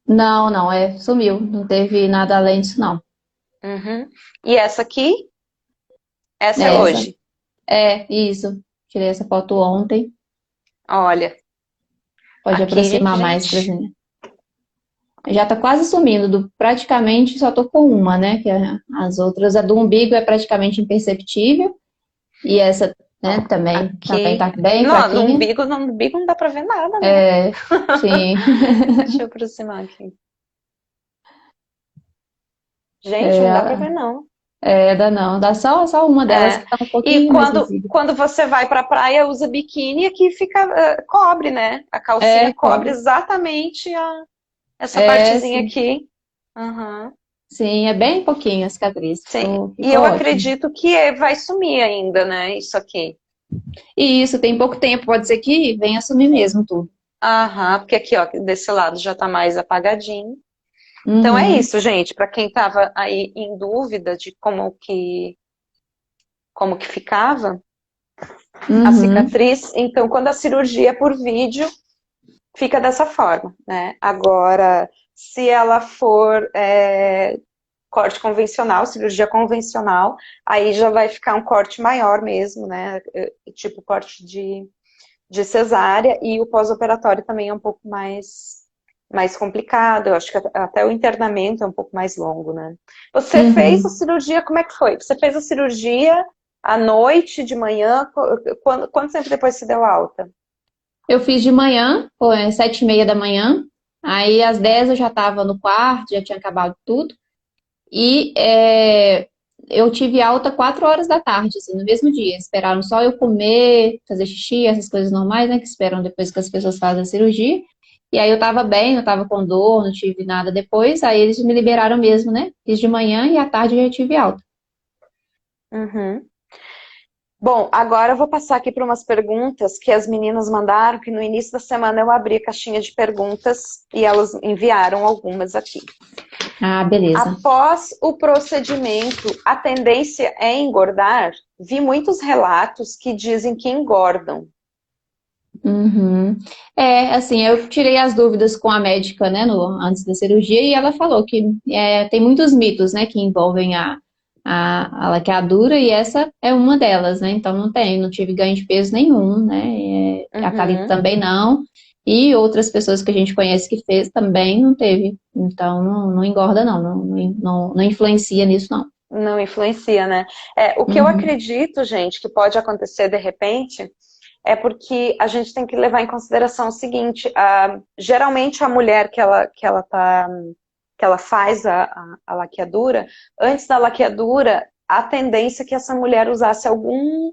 Não, não, sumiu. Não teve nada além disso, não. Uhum. E essa aqui, essa é É essa. hoje. Isso. Tirei essa foto ontem. Olha, Pode aqui, aproximar mais pra gente. gente. Já tá quase sumindo. Praticamente só tô com uma, né? As outras, a do umbigo é praticamente imperceptível. E essa, né, Ó, também aqui. tá bem Não, fraquinha. no umbigo não dá pra ver nada, né? É, sim. Deixa eu aproximar aqui. Gente, não dá pra É, ver, não. dá não. Dá só uma delas É. que tá um E pouquinho mais quando, visível. quando você vai pra praia, usa biquíni, aqui fica, cobre, né? A calcinha cobre Cobre. exatamente essa partezinha Sim. aqui. Aham. Sim, é bem pouquinho a cicatriz. Sim. E Ficou eu ótimo. acredito que vai sumir ainda, né? Isso aqui. E isso, tem pouco tempo. Pode ser que venha assumir mesmo tudo. Aham, porque aqui, ó, desse lado já tá mais apagadinho. Então é Uhum, isso, gente. Para quem tava aí em dúvida de como que ficava a uhum, cicatriz, então quando a cirurgia é por vídeo, fica dessa forma, né? Agora, se ela for corte convencional, cirurgia convencional, aí já vai ficar um corte maior mesmo, né? Tipo corte de cesárea, e o pós-operatório também é um pouco mais complicado. Eu acho que até o internamento é um pouco mais longo, né? Você fez a uhum. cirurgia, como é que foi? Você fez a cirurgia à noite, de manhã? Quanto tempo depois você deu alta? Eu fiz de manhã, foi 7h30 da manhã. Aí às 10 eu já estava no quarto, já tinha acabado tudo. E eu tive alta 4 horas da tarde, assim, no mesmo dia. Esperaram só eu comer, fazer xixi, essas coisas normais, né? Que esperam depois que as pessoas fazem a cirurgia. E aí eu tava bem, não tava com dor, não tive nada depois. Aí eles me liberaram mesmo, né? Fiz de manhã e à tarde eu já tive alta. Uhum. Bom, agora eu vou passar aqui para umas perguntas que as meninas mandaram, que no início da semana eu abri a caixinha de perguntas e elas enviaram algumas aqui. Ah, beleza. Após o procedimento, a tendência é engordar? Vi muitos relatos que dizem que engordam. Uhum. Assim, eu tirei as dúvidas com a médica, né, antes da cirurgia, e ela falou que tem muitos mitos, né, que envolvem a laqueadura, e essa é uma delas, né, então não tive ganho de peso nenhum, né, a Thalita Uhum. também não, e outras pessoas que a gente conhece que fez também não teve, então não engorda não influencia nisso não. Não influencia, né? O que eu Uhum, acredito, gente, que pode acontecer de repente, é porque a gente tem que levar em consideração o seguinte: geralmente a mulher que ela faz a laqueadura, antes da laqueadura, a tendência é que essa mulher usasse algum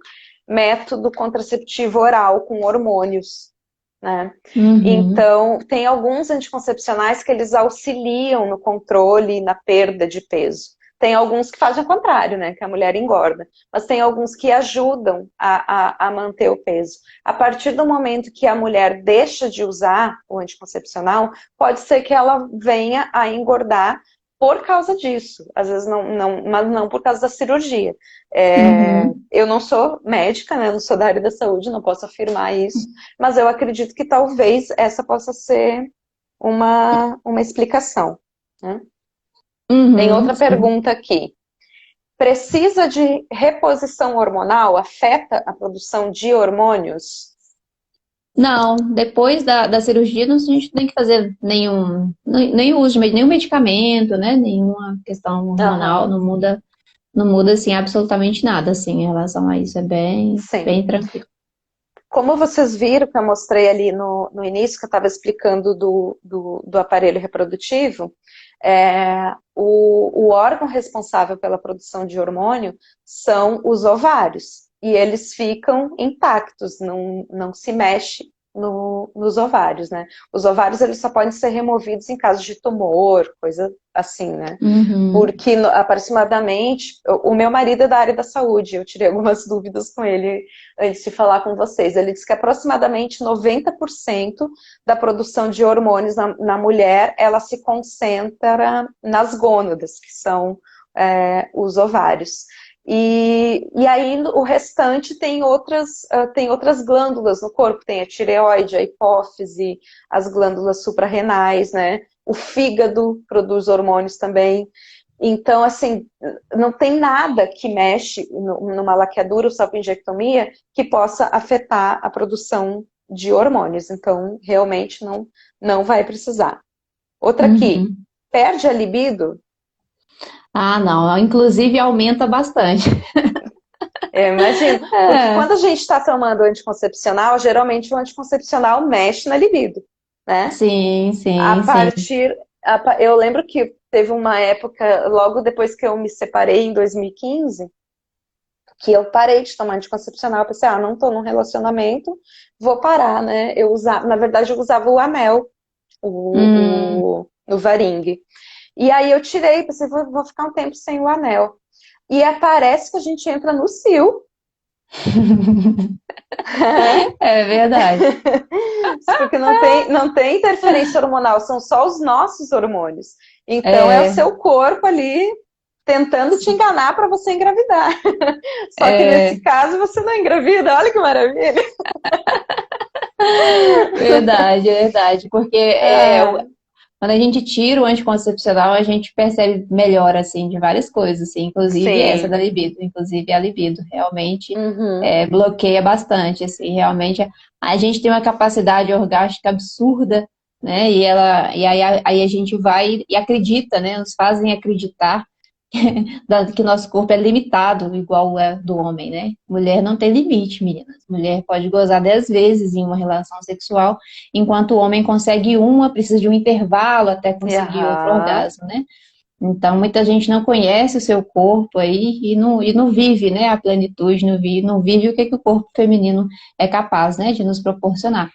método contraceptivo oral com hormônios, né? uhum, Então, tem alguns anticoncepcionais que eles auxiliam no controle e na perda de peso. Tem alguns que fazem o contrário, né? Que a mulher engorda. Mas tem alguns que ajudam a manter o peso. A partir do momento que a mulher deixa de usar o anticoncepcional, pode ser que ela venha a engordar por causa disso. Às vezes mas não por causa da cirurgia. uhum, Eu não sou médica, né? Eu não sou da área da saúde, não posso afirmar isso, mas eu acredito que talvez essa possa ser uma explicação, né? Tem uhum, outra sim. pergunta aqui. Precisa de reposição hormonal? Afeta a produção de hormônios? Não, depois da cirurgia a gente não tem que fazer nem uso de nenhum medicamento, né? Nenhuma questão hormonal, Aham, não muda assim absolutamente nada assim em relação a isso, é sim. bem tranquilo. Como vocês viram que eu mostrei ali no início, que eu estava explicando do aparelho reprodutivo, o órgão responsável pela produção de hormônio são os ovários. E eles ficam intactos, não se mexe nos ovários, né? Os ovários, eles só podem ser removidos em caso de tumor, coisa assim, né? Uhum. Porque aproximadamente, o meu marido é da área da saúde, eu tirei algumas dúvidas com ele antes de falar com vocês. Ele disse que aproximadamente 90% da produção de hormônios na mulher, ela se concentra nas gônadas, que são os ovários. E aí o restante tem outras glândulas no corpo, tem a tireoide, a hipófise, as glândulas suprarrenais, né? O fígado produz hormônios também. Então, assim, não tem nada que mexe numa laqueadura ou salpingectomia que possa afetar a produção de hormônios. Então, realmente não vai precisar. Outra aqui, Uhum. perde a libido? Ah, não. Inclusive aumenta bastante. Eu imagino, porque É, quando a gente está tomando anticoncepcional, geralmente o anticoncepcional mexe na libido, né? sim, A sim, sim. partir. Eu lembro que teve uma época, logo depois que eu me separei, em 2015, que eu parei de tomar anticoncepcional. Eu pensei, não estou num relacionamento, vou parar, né? Na verdade, eu usava o Anel, Hum. o Varing. E aí eu tirei, pensei, vou ficar um tempo sem o Anel. E parece que a gente entra no cio. É verdade. Porque não tem interferência hormonal, são só os nossos hormônios. Então é o É, seu corpo ali tentando te enganar para você engravidar. Só que nesse é caso você não engravida, olha que maravilha. verdade, é verdade. Porque Ah, quando a gente tira o anticoncepcional, a gente percebe melhor, assim, de várias coisas, assim, inclusive essa sim. da libido, inclusive a libido, realmente Uhum. bloqueia bastante, assim, realmente a gente tem uma capacidade orgástica absurda, né, e aí a gente vai e acredita, né, nos fazem acreditar que nosso corpo é limitado, igual é do homem, né? Mulher não tem limite, meninas. Mulher pode gozar 10 vezes em uma relação sexual, enquanto o homem consegue uma, precisa de um intervalo até conseguir outro Aham. orgasmo, né? Então, muita gente não conhece o seu corpo aí e não vive, né, a plenitude, não vive o que o corpo feminino é capaz, né, de nos proporcionar.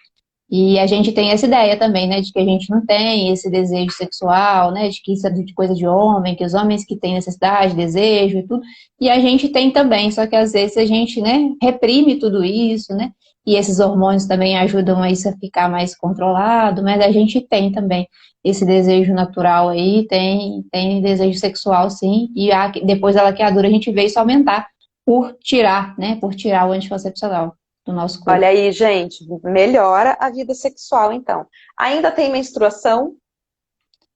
E a gente tem essa ideia também, né, de que a gente não tem esse desejo sexual, né, de que isso é de coisa de homem, que os homens que têm necessidade, desejo e tudo, e a gente tem também, só que às vezes a gente, né, reprime tudo isso, né, e esses hormônios também ajudam a isso a ficar mais controlado, mas a gente tem também esse desejo natural aí, tem desejo sexual sim, e depois da laqueadura a gente vê isso aumentar por tirar, né, por tirar o anticoncepcional do nosso Olha corpo. aí, gente, melhora a vida sexual, então. Ainda tem menstruação?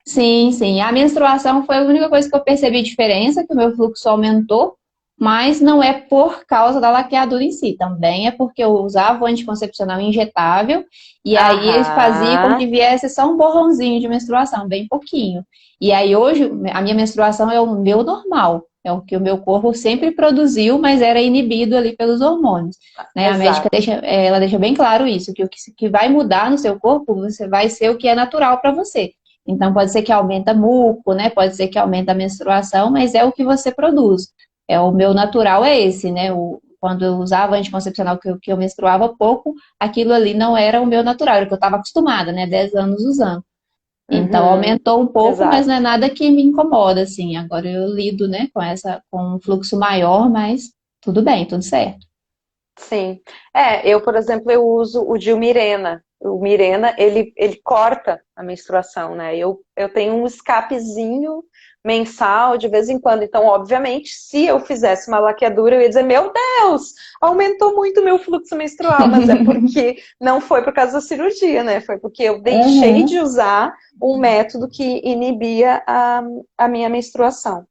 Sim, sim. A menstruação foi a única coisa que eu percebi diferença, que o meu fluxo aumentou, mas não é por causa da laqueadura em si, também é porque eu usava o anticoncepcional injetável, e aí ele fazia com que Aham. viesse só um borrãozinho de menstruação, bem pouquinho. E aí hoje a minha menstruação é o meu normal, é o que o meu corpo sempre produziu, mas era inibido ali pelos hormônios. Né? A médica Exato. ela deixa bem claro isso, que vai mudar no seu corpo, você vai ser o que é natural para você. Então, pode ser que aumenta muco, né? Pode ser que aumenta a menstruação, mas é o que você produz. O meu natural é esse, né? Quando eu usava anticoncepcional, que eu menstruava pouco, aquilo ali não era o meu natural, era o que eu estava acostumada, né? 10 anos usando. Então, Uhum. aumentou um pouco, mas não é Exato. nada que me incomoda, assim. Agora eu lido, né, com um fluxo maior, mas tudo bem, tudo certo. Sim. Eu, por exemplo, eu uso o Dilmirena. O Mirena, ele corta a menstruação, né? Eu tenho um escapezinho mensal de vez em quando. Então, obviamente, se eu fizesse uma laqueadura, eu ia dizer, meu Deus, aumentou muito o meu fluxo menstrual, mas é porque não foi por causa da cirurgia, né? Foi porque eu deixei Uhum. de usar um método que inibia a minha menstruação.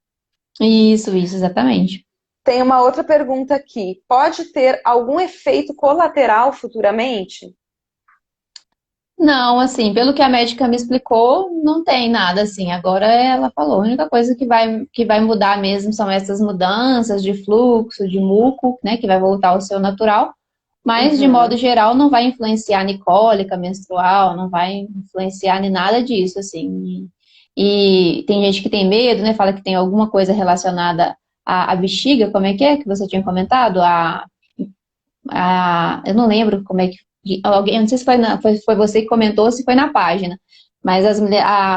Isso, exatamente. Tem uma outra pergunta aqui. Pode ter algum efeito colateral futuramente? Não, assim, pelo que a médica me explicou, não tem nada assim. Agora ela falou, a única coisa que vai mudar mesmo são essas mudanças de fluxo, de muco, né, que vai voltar ao seu natural, mas de modo Uhum, geral não vai influenciar em cólica menstrual, não vai influenciar em nada disso, assim. E tem gente que tem medo, né, fala que tem alguma coisa relacionada à bexiga, como é que você tinha comentado? Eu não lembro como é que alguém, eu não sei se foi você que comentou, ou se foi na página, mas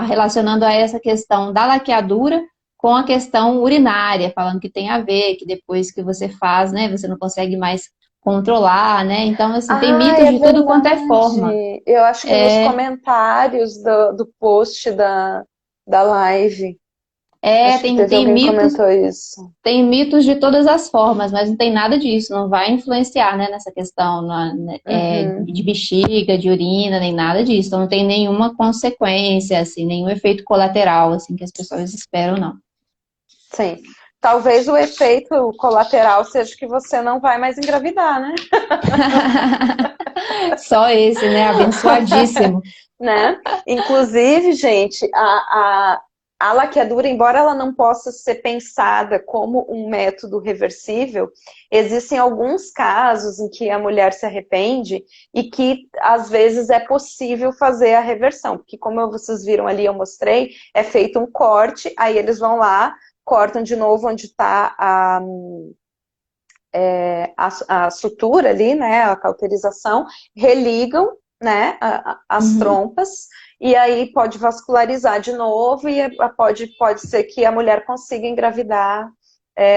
relacionando a essa questão da laqueadura com a questão urinária, falando que tem a ver, que depois que você faz, né, você não consegue mais controlar, né? Então, assim, tem Ah, mitos é de tudo quanto é forma. verdade. Eu acho que nos É, comentários do post da live, acho que teve tem alguém que mitos, comentou isso. tem mitos de todas as formas, mas não tem nada disso, não vai influenciar, né, nessa questão Uhum, de bexiga, de urina, nem nada disso. Então, não tem nenhuma consequência, assim, nenhum efeito colateral, assim, que as pessoas esperam, não. sim. Talvez o efeito colateral seja que você não vai mais engravidar, né? Só esse, né, abençoadíssimo. Né? Inclusive, gente, a laqueadura, embora ela não possa ser pensada como um método reversível, existem alguns casos em que a mulher se arrepende e que, às vezes, é possível fazer a reversão. Porque, como vocês viram ali, eu mostrei, é feito um corte, aí eles vão lá, cortam de novo onde está a sutura ali, né, a cauterização, religam, né, as Uhum. trompas, e aí pode vascularizar de novo e pode ser que a mulher consiga engravidar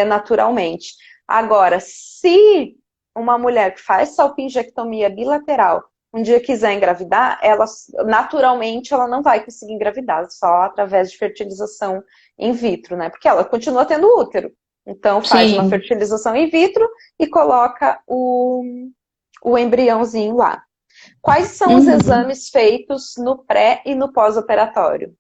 naturalmente. Agora, se uma mulher que faz salpingectomia bilateral um dia quiser engravidar, ela naturalmente ela não vai conseguir engravidar, só através de fertilização in vitro, né? Porque ela continua tendo útero. Então faz uma Sim. fertilização in vitro e coloca o embriãozinho lá. Quais são os Uhum. exames feitos no pré e no pós-operatório?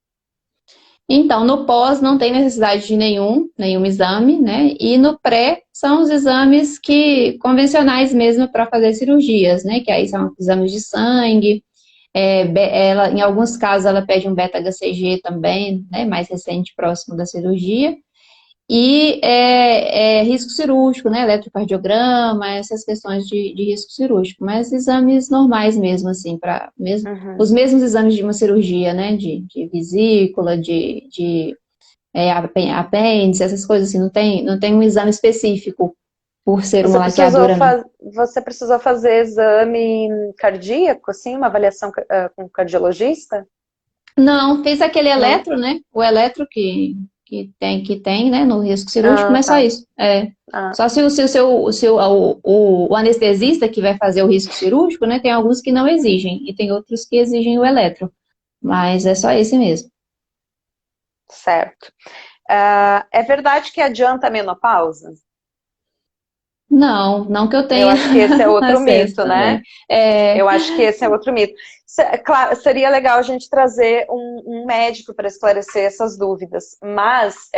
Então, no pós não tem necessidade de nenhum exame, né? E no pré são os exames que convencionais mesmo para fazer cirurgias, né? Que aí são exames de sangue. Em alguns casos ela pede um beta-HCG também, né? Mais recente, próximo da cirurgia. E risco cirúrgico, né? Eletrocardiograma, essas questões de risco cirúrgico, mas exames normais mesmo, assim, para mesmo Uhum. os mesmos exames de uma cirurgia, né? De vesícula, apêndice, essas coisas assim, não tem um exame específico por ser uma laqueadura, não. Você precisou fazer exame cardíaco, assim, uma avaliação com cardiologista? Não, fez aquele Não? eletro, né? O eletro que tem, né, no risco cirúrgico, Ah, mas só tá. isso. Ah, Só se o anestesista que vai fazer o risco cirúrgico, né? Tem alguns que não exigem, e tem outros que exigem o eletro. Mas é só esse mesmo. certo. É verdade que adianta a menopausa? Não, não que eu Eu tenha acho que esse é outro acesso mito, né? também. É, Eu acho que esse é outro mito. Claro, seria legal a gente trazer um médico para esclarecer essas dúvidas, mas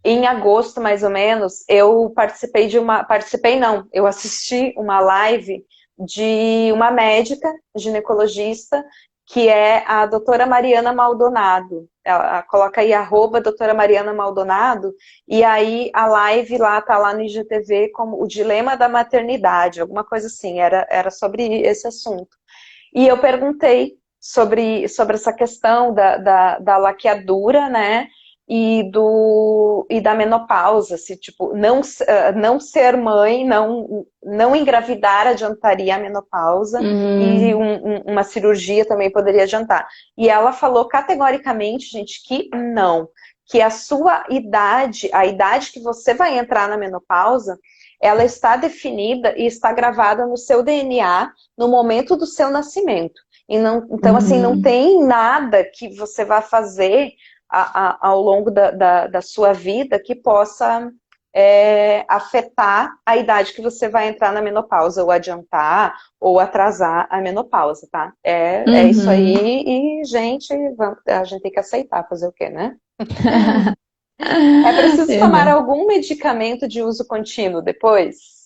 em agosto, mais ou menos, eu participei de uma. Participei, não, eu assisti uma live de uma médica ginecologista, que é a doutora Mariana Maldonado. Ela coloca aí doutora Mariana Maldonado, e aí a live lá tá lá no IGTV como o dilema da maternidade, alguma coisa assim, era sobre esse assunto. E eu perguntei sobre essa questão da laqueadura, né? E da menopausa, se tipo, não ser mãe, não engravidar adiantaria a menopausa e hum, uma cirurgia também poderia adiantar. E ela falou categoricamente, gente, que não, que a sua idade, a idade que você vai entrar na menopausa, ela está definida e está gravada no seu DNA no momento do seu nascimento. Então, assim, não hum, tem nada que você vá fazer ao longo da sua vida que possa afetar a idade que você vai entrar na menopausa, ou adiantar, ou atrasar a menopausa, tá? É isso uhum. aí, e, gente, a gente tem que aceitar, fazer o quê, né? É preciso tomar Verdade. algum medicamento de uso contínuo depois?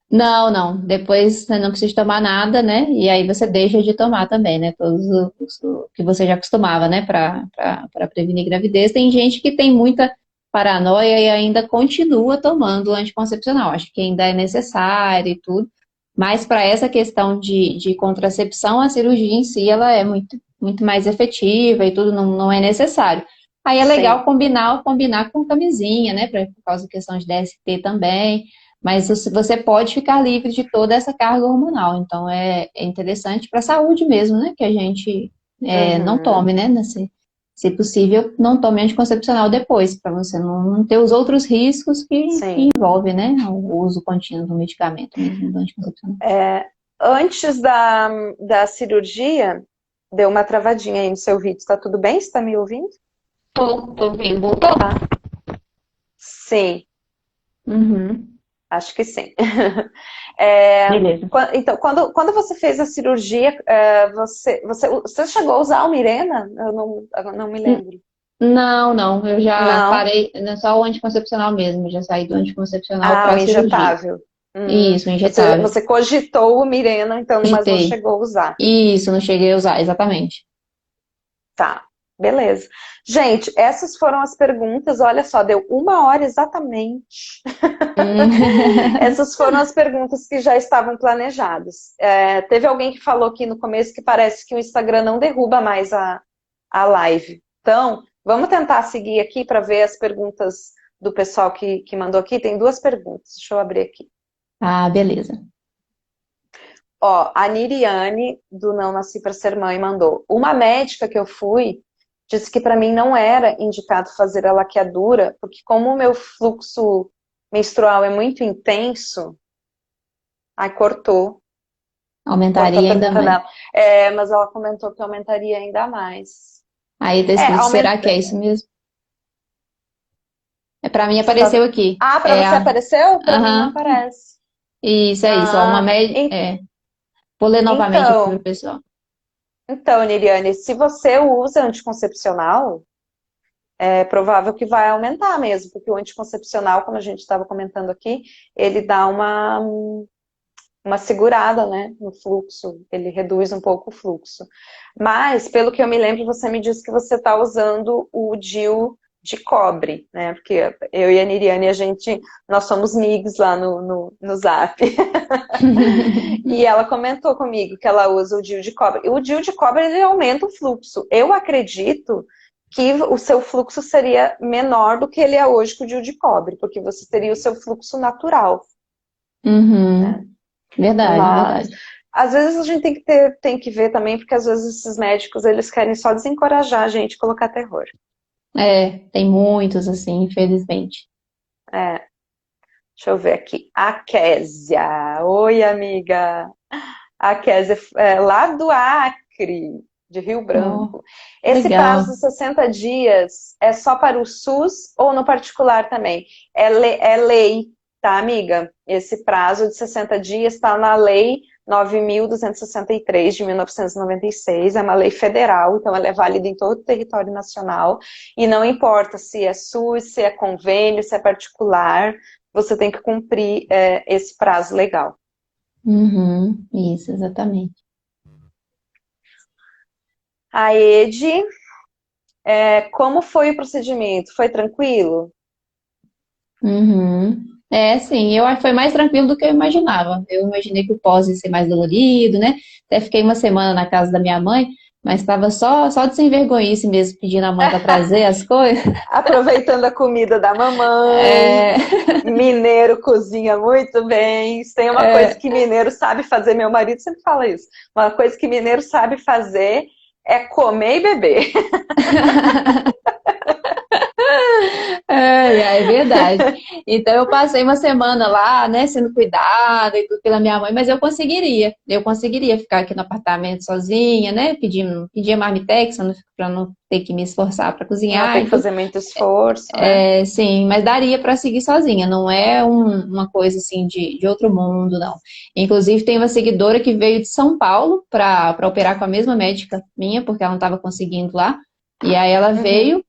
Não, não. Depois você não precisa tomar nada, né? E aí você deixa de tomar também, né? Todos os que você já costumava, né? Para prevenir gravidez. Tem gente que tem muita paranoia e ainda continua tomando o anticoncepcional. Acho que ainda é necessário e tudo. Mas para essa questão de contracepção, a cirurgia em si, ela é muito, muito mais efetiva e tudo, não é necessário. Aí é legal Sim. combinar com camisinha, né? Por causa da questão de DST também. mas você pode ficar livre de toda essa carga hormonal. Então, é interessante para a saúde mesmo, né? Que a gente não Uhum. tome, né? Se possível, não tome anticoncepcional depois, para você não ter os outros riscos que Sim. envolve, né? O uso contínuo do medicamento mesmo, do anticoncepcional. Antes da cirurgia, deu uma travadinha aí no seu vídeo. Tá tudo bem? Você tá me ouvindo? Tô vendo, voltou? Tá. Sim, Uhum. acho que sim. É, Beleza. então, quando você fez a cirurgia, você chegou a usar o Mirena? Eu não me lembro. Não, eu já Não? parei, não é só o anticoncepcional mesmo, já saí do anticoncepcional Ah, para o a cirurgia. injetável. Isso, Você, injetável. você cogitou o Mirena, então, mas não Agitei. chegou a usar. Isso, não cheguei a usar, exatamente. Tá, beleza. Gente, essas foram as perguntas. Olha só, deu 1 hora exatamente. Hum. Essas foram as perguntas que já estavam planejadas. Teve alguém que falou aqui no começo que parece que o Instagram não derruba mais a live. Então, vamos tentar seguir aqui para ver as perguntas do pessoal que mandou aqui. Tem 2 perguntas. Deixa eu abrir aqui. Ah, beleza. Ó, a Niriane, do Não Nasci para Ser Mãe, mandou. Uma médica que eu fui disse que para mim não era indicado fazer a laqueadura, porque como o meu fluxo menstrual é muito intenso, aí cortou a Aumentaria ainda pergunta mais. dela. Mas ela comentou que aumentaria ainda mais. Aí tá escrito, será que Aumenta. é isso mesmo? Para mim Você tá... apareceu aqui. Ah, para você apareceu? Para mim não Aham, aparece. isso, é isso. Ó, uma Ah, média. Vou ler novamente aqui pro então, pessoal. Niriane, se você usa anticoncepcional, é provável que vai aumentar mesmo, porque o anticoncepcional, como a gente estava comentando aqui, ele dá uma segurada, né, no fluxo, ele reduz um pouco o fluxo. Mas, pelo que eu me lembro, você me disse que você está usando o DIU de cobre, né, porque eu e a Niriane, nós somos migs lá no Zap. E ela comentou comigo que ela usa o DIU de cobre. E o DIU de cobre, ele aumenta o fluxo. Eu acredito que o seu fluxo seria menor do que ele é hoje com o DIU de cobre, porque você teria o seu fluxo natural, né? Uhum. Verdade, Mas, verdade. às vezes a gente tem que ver também, porque às vezes esses médicos, eles querem só desencorajar a gente a colocar terror. Tem muitos assim, infelizmente. É, deixa eu ver aqui. A Késia. Oi, amiga. A Késia é lá do Acre, de Rio Oh, Branco. Esse prazo legal. de 60 dias é só para o SUS ou no particular também? É lei, tá, amiga? Esse prazo de 60 dias está na Lei 9.263 de 1996, é uma lei federal, então ela é válida em todo o território nacional, e não importa se é SUS, se é convênio, se é particular, você tem que cumprir esse prazo legal. Uhum. Isso, exatamente. A Ede, como foi o procedimento? Foi tranquilo? Uhum. Sim, eu acho que foi mais tranquilo do que eu imaginava. Eu imaginei que o pós ia ser mais dolorido, né? Até fiquei uma semana na casa da minha mãe, mas estava só de sem vergonhice mesmo, pedindo a mãe para trazer as coisas. Aproveitando a comida da mamãe. É, Mineiro cozinha muito bem. Se tem uma coisa que mineiro sabe fazer, meu marido sempre fala isso. Uma coisa que mineiro sabe fazer é comer e beber. é verdade. Então eu passei uma semana lá, né, sendo cuidada e tudo pela minha mãe, mas eu conseguiria ficar aqui no apartamento sozinha, né, pedir marmitex para não ter que me esforçar para Não cozinhar tem e que tudo. fazer muito esforço, né? Sim, mas daria para seguir sozinha, não é uma coisa assim de outro mundo, não. Inclusive, tem uma seguidora que veio de São Paulo para operar com a mesma médica minha, porque ela não estava conseguindo lá. E aí ela Uhum. veio,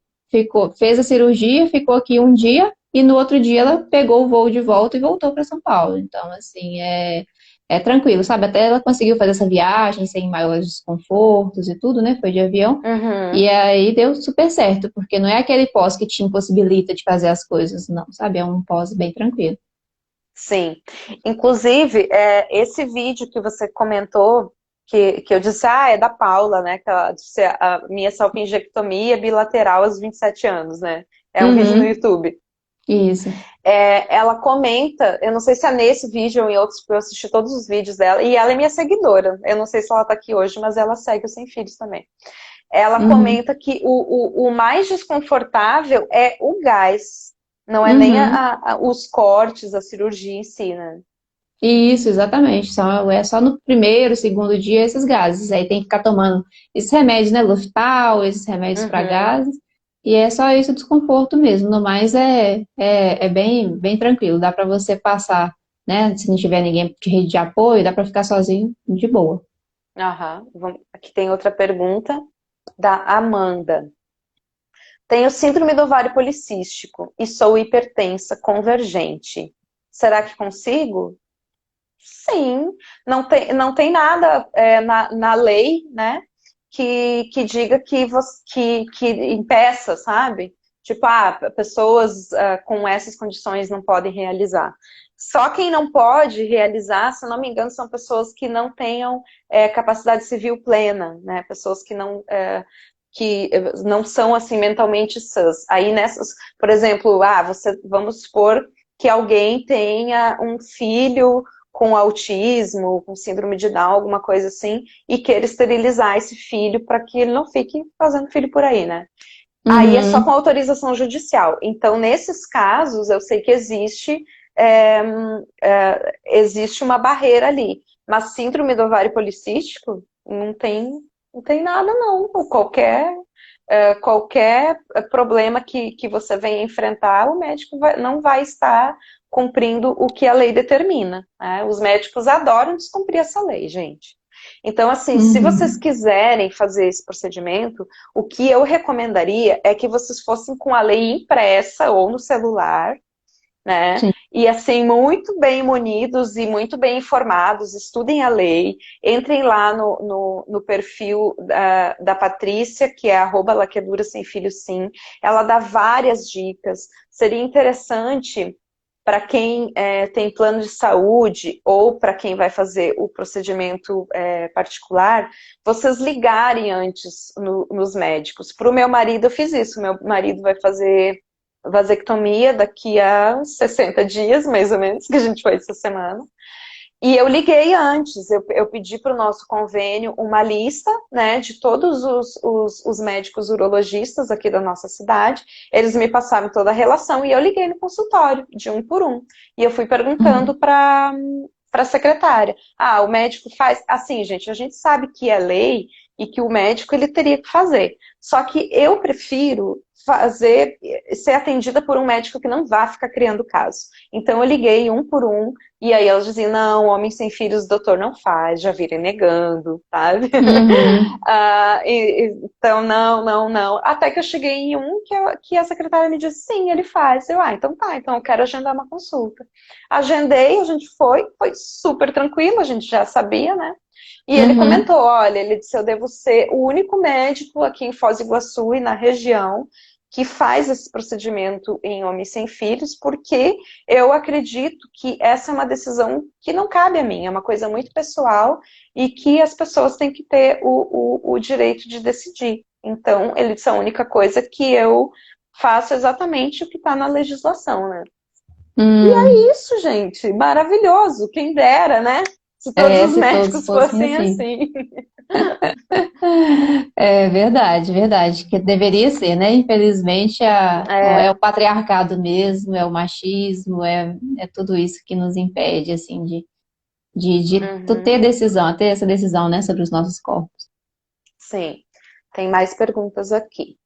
fez a cirurgia, ficou aqui um dia, e no outro dia ela pegou o voo de volta e voltou para São Paulo. Então, assim, é tranquilo, sabe? Até ela conseguiu fazer essa viagem sem maiores desconfortos e tudo, né? Foi de avião. E Uhum. aí deu super certo, porque não é aquele pós que te impossibilita de fazer as coisas, não, sabe? É um pós bem tranquilo. Sim. Inclusive, esse vídeo que você comentou, que eu disse, é da Paula, né? Que ela disse a minha salpingectomia bilateral aos 27 anos, né? É um vídeo no Uhum. YouTube. Isso. Ela comenta, eu não sei se é nesse vídeo ou em outros, porque eu assisti todos os vídeos dela, e ela é minha seguidora. Eu não sei se ela tá aqui hoje, mas ela segue o Sem Filhos também. Ela Uhum. comenta que o mais desconfortável é o gás, não é nem Uhum. os cortes, a cirurgia em si, né? Isso, exatamente. É só no primeiro, segundo dia esses gases. Aí tem que ficar tomando esses remédios, né? Luftal, esses remédios para Uhum. gases. E é só esse o desconforto mesmo. No mais é bem, bem tranquilo. Dá para você passar, né? Se não tiver ninguém de rede de apoio, dá para ficar sozinho de boa. Aham. Aqui tem outra pergunta da Amanda. Tenho síndrome do ovário policístico e sou hipertensa convergente. Será que consigo? Sim, não tem nada na lei, né, que diga que impeça, sabe? Tipo, pessoas com essas condições não podem realizar. Só quem não pode realizar, se eu não me engano, são pessoas que não tenham capacidade civil plena, né? Pessoas que não são assim mentalmente sãs. Aí nessas, por exemplo, vamos supor que alguém tenha um filho com autismo, com síndrome de Down, alguma coisa assim, e queira esterilizar esse filho para que ele não fique fazendo filho por aí, né? Aí é só com Uhum. autorização judicial. Então, nesses casos, eu sei que é, existe uma barreira ali. Mas síndrome do ovário policístico não tem nada, não. Qualquer problema que você venha enfrentar, o médico não vai estar cumprindo o que a lei determina, né? Os médicos adoram descumprir essa lei, gente. Então, assim, se vocês Uhum. quiserem fazer esse procedimento, o que eu recomendaria é que vocês fossem com a lei impressa ou no celular, né? Sim. E assim, muito bem munidos e muito bem informados, estudem a lei, entrem lá no perfil da Patrícia, que é @laquedura sem filho sim. Ela dá várias dicas. Seria interessante para quem tem plano de saúde ou para quem vai fazer o procedimento particular, vocês ligarem antes nos médicos. Para o meu marido, eu fiz isso. Meu marido vai fazer vasectomia daqui a 60 dias, mais ou menos, que a gente foi essa semana. E eu liguei antes, eu pedi para o nosso convênio uma lista, né, de todos os médicos urologistas aqui da nossa cidade. Eles me passaram toda a relação e eu liguei no consultório, de um por um. E eu fui Uhum. perguntando para a secretária. O médico faz. Assim, gente, a gente sabe que é lei e que o médico ele teria que fazer. Só que eu prefiro ser atendida por um médico que não vá ficar criando caso. Então eu liguei um por um, e aí elas diziam, não, homem sem filhos o doutor não faz, já virem negando, sabe? Uhum. Então, não, não, não. Até que eu cheguei em um que a secretária me disse, sim, ele faz. Então tá, então eu quero agendar uma consulta. Agendei, a gente foi super tranquilo, a gente já sabia, né? E ele Uhum. comentou, olha, ele disse, eu devo ser o único médico aqui em Foz do Iguaçu e na região que faz esse procedimento em homens sem filhos, porque eu acredito que essa é uma decisão que não cabe a mim, é uma coisa muito pessoal e que as pessoas têm que ter o direito de decidir. Então, ele disse a única coisa que eu faço exatamente o que está na legislação, né? Uhum. Isso, gente, maravilhoso, quem dera, né? Se todos os Se todos médicos fossem fossem assim. assim. É verdade, verdade, que deveria ser, né? Infelizmente, é o É, patriarcado mesmo, é o machismo, é tudo isso que nos impede, assim, de tu ter uhum, decisão, ter essa decisão, né, sobre os nossos corpos. sim. Tem mais perguntas aqui.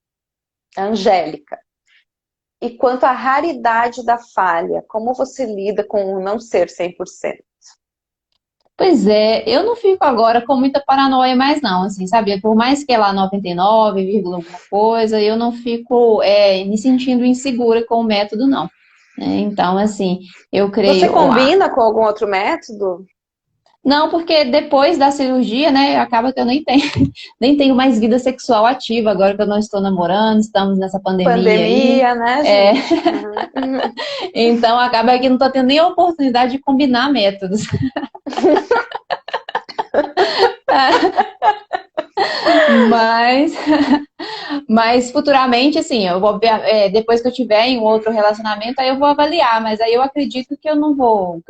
Angélica. E quanto à raridade da falha, como você lida com o não ser 100%? Pois é, eu não fico agora com muita paranoia mais não, assim, sabe? Por mais que é lá 99, vírgula alguma coisa, eu não fico me sentindo insegura com o método, não. Então, assim, eu Você creio. combina com algum outro método? Não, porque depois da cirurgia, né, acaba que eu nem tenho, nem tenho mais vida sexual ativa, agora que eu não estou namorando, estamos nessa pandemia aí. Pandemia, né, É, gente? Uhum, uhum. então acaba que não estou tendo nem a oportunidade de combinar métodos. Mas, Mas futuramente, assim, eu vou depois que eu tiver em um outro relacionamento, aí eu vou avaliar, mas aí eu acredito que eu não vou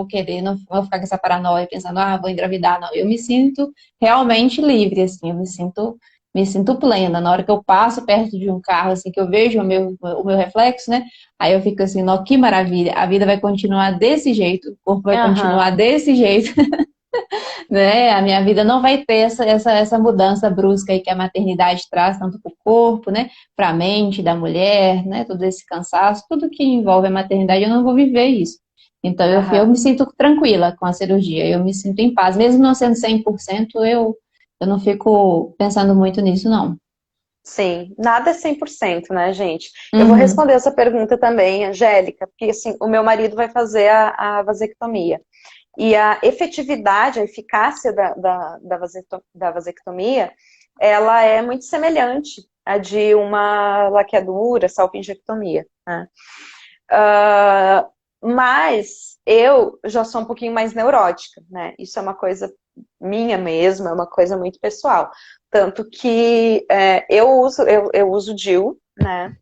querer, não vou ficar com essa paranoia pensando, vou engravidar, não. Eu me sinto realmente livre, assim, me sinto plena. Na hora que eu passo perto de um carro, assim, que eu vejo o meu reflexo, né? Aí eu fico assim, ó, que maravilha, a vida vai continuar desse jeito, o corpo vai Aham, continuar desse jeito, né? A minha vida não vai ter essa mudança brusca aí que a maternidade traz, tanto para o corpo, né? Para a mente da mulher, né? Todo esse cansaço, tudo que envolve a maternidade, eu não vou viver isso. Então, eu aham. me sinto tranquila com a cirurgia, eu me sinto em paz. Mesmo não sendo 100%, eu não fico pensando muito nisso, não. Sim, nada é 100%, né, gente? Eu vou Uhum, responder essa pergunta também, Angélica, porque assim, o meu marido vai fazer a vasectomia. E a efetividade, a eficácia da vasectomia, ela é muito semelhante à de uma laqueadura, salpingectomia, né? Mas eu já sou um pouquinho mais neurótica, né? Isso é uma coisa minha mesmo, é uma coisa muito pessoal. Tanto que eu uso DIU, né?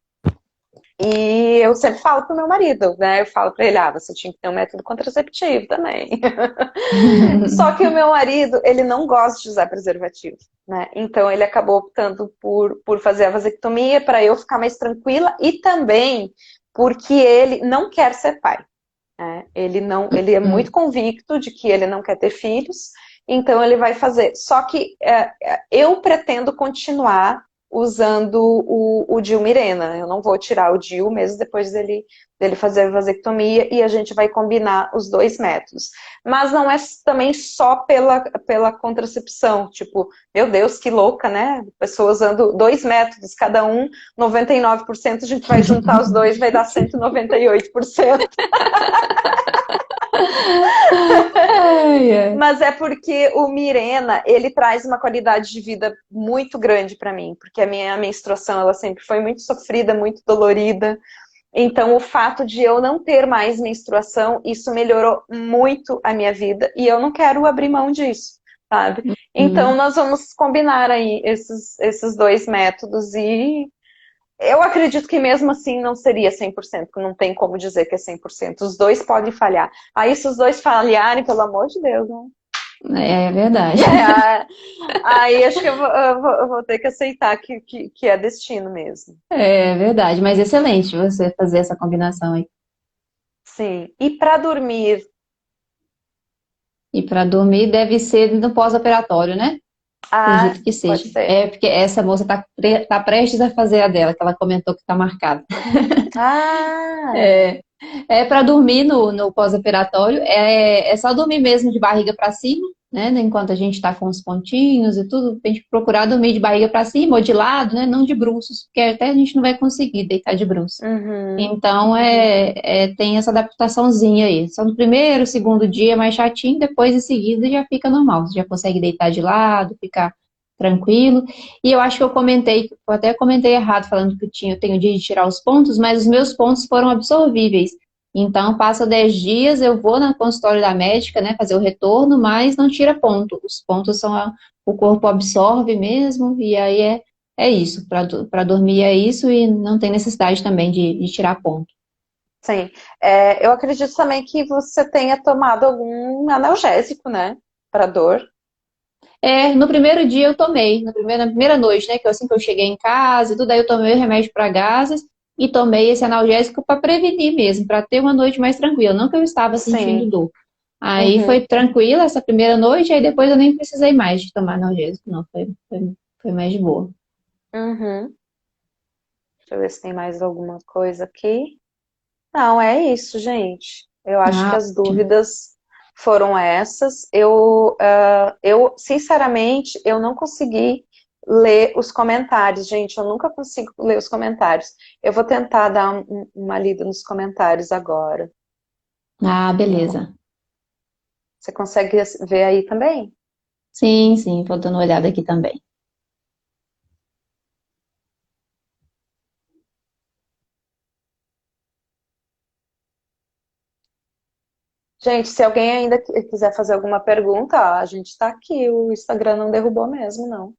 E eu sempre falo pro meu marido, né? Eu falo pra ele, você tinha que ter um método contraceptivo também. Só que o meu marido, ele não gosta de usar preservativo, né? Então ele acabou optando por fazer a vasectomia para eu ficar mais tranquila e também porque ele não quer ser pai, né? Ele não, ele é muito uhum. convicto de que ele não quer ter filhos, então ele vai fazer. Só que eu pretendo continuar usando o DIU Mirena. Eu não vou tirar o DIU mesmo depois dele fazer a vasectomia e a gente vai combinar os dois métodos. Mas não é também só pela contracepção, tipo, meu Deus, que louca, né? Pessoas usando dois métodos, cada um 99%, a gente vai juntar os dois, vai dar 198%. Ai, ai. Mas é porque o Mirena, ele traz uma qualidade de vida muito grande para mim, porque a minha menstruação, ela sempre foi muito sofrida, muito dolorida. Então, o fato de eu não ter mais menstruação, isso melhorou muito a minha vida e eu não quero abrir mão disso, sabe? Então, Uhum. nós vamos combinar aí esses dois métodos e eu acredito que mesmo assim não seria 100%, porque não tem como dizer que é 100%. Os dois podem falhar. Aí, se os dois falharem, pelo amor de Deus, né? É verdade. É, aí acho que eu vou ter que aceitar que é destino mesmo. É verdade, mas excelente você fazer essa combinação aí. Sim. E para dormir? E para dormir deve ser no pós-operatório, né? Ah, Acredito que pode seja. ser. É porque essa moça tá prestes a fazer a dela, que ela comentou que tá marcada. Ah, É para dormir no pós-operatório, é só dormir mesmo de barriga para cima, né? Enquanto a gente está com os pontinhos e tudo, a gente procurar dormir de barriga para cima ou de lado, né? Não de bruços, porque até a gente não vai conseguir deitar de bruços. uhum. Então, tem essa adaptação,zinha aí. Só no primeiro, segundo dia é mais chatinho, depois em seguida já fica normal. Você já consegue deitar de lado, ficar tranquilo. E eu acho que eu até comentei errado, falando que eu tenho o dia de tirar os pontos, mas os meus pontos foram absorvíveis. Então, passa 10 dias, eu vou na consultório da médica, né, fazer o retorno, mas não tira ponto. Os pontos o corpo absorve mesmo, e aí é isso. Para dormir é isso, e não tem necessidade também de tirar ponto. Sim. Eu acredito também que você tenha tomado algum analgésico, né? Para dor. No primeiro dia eu tomei, na primeira noite, né? Que assim que eu cheguei em casa e tudo, aí eu tomei o remédio para gases e tomei esse analgésico para prevenir mesmo, para ter uma noite mais tranquila. Não que eu estava sentindo Sim. dor. Aí Uhum. foi tranquila essa primeira noite, aí depois eu nem precisei mais de tomar analgésico, não. Foi mais de boa. Uhum. Deixa eu ver se tem mais alguma coisa aqui. Não, é isso, gente. Eu acho que Ah, as ótimo. dúvidas foram essas. Sinceramente, eu não consegui ler os comentários, gente. Eu nunca consigo ler os comentários. Eu vou tentar dar uma lida nos comentários agora. Ah, beleza. Você consegue ver aí também? Sim, sim, vou dando uma olhada aqui também. Gente, se alguém ainda quiser fazer alguma pergunta, ó, a gente está aqui. O Instagram não derrubou mesmo, não.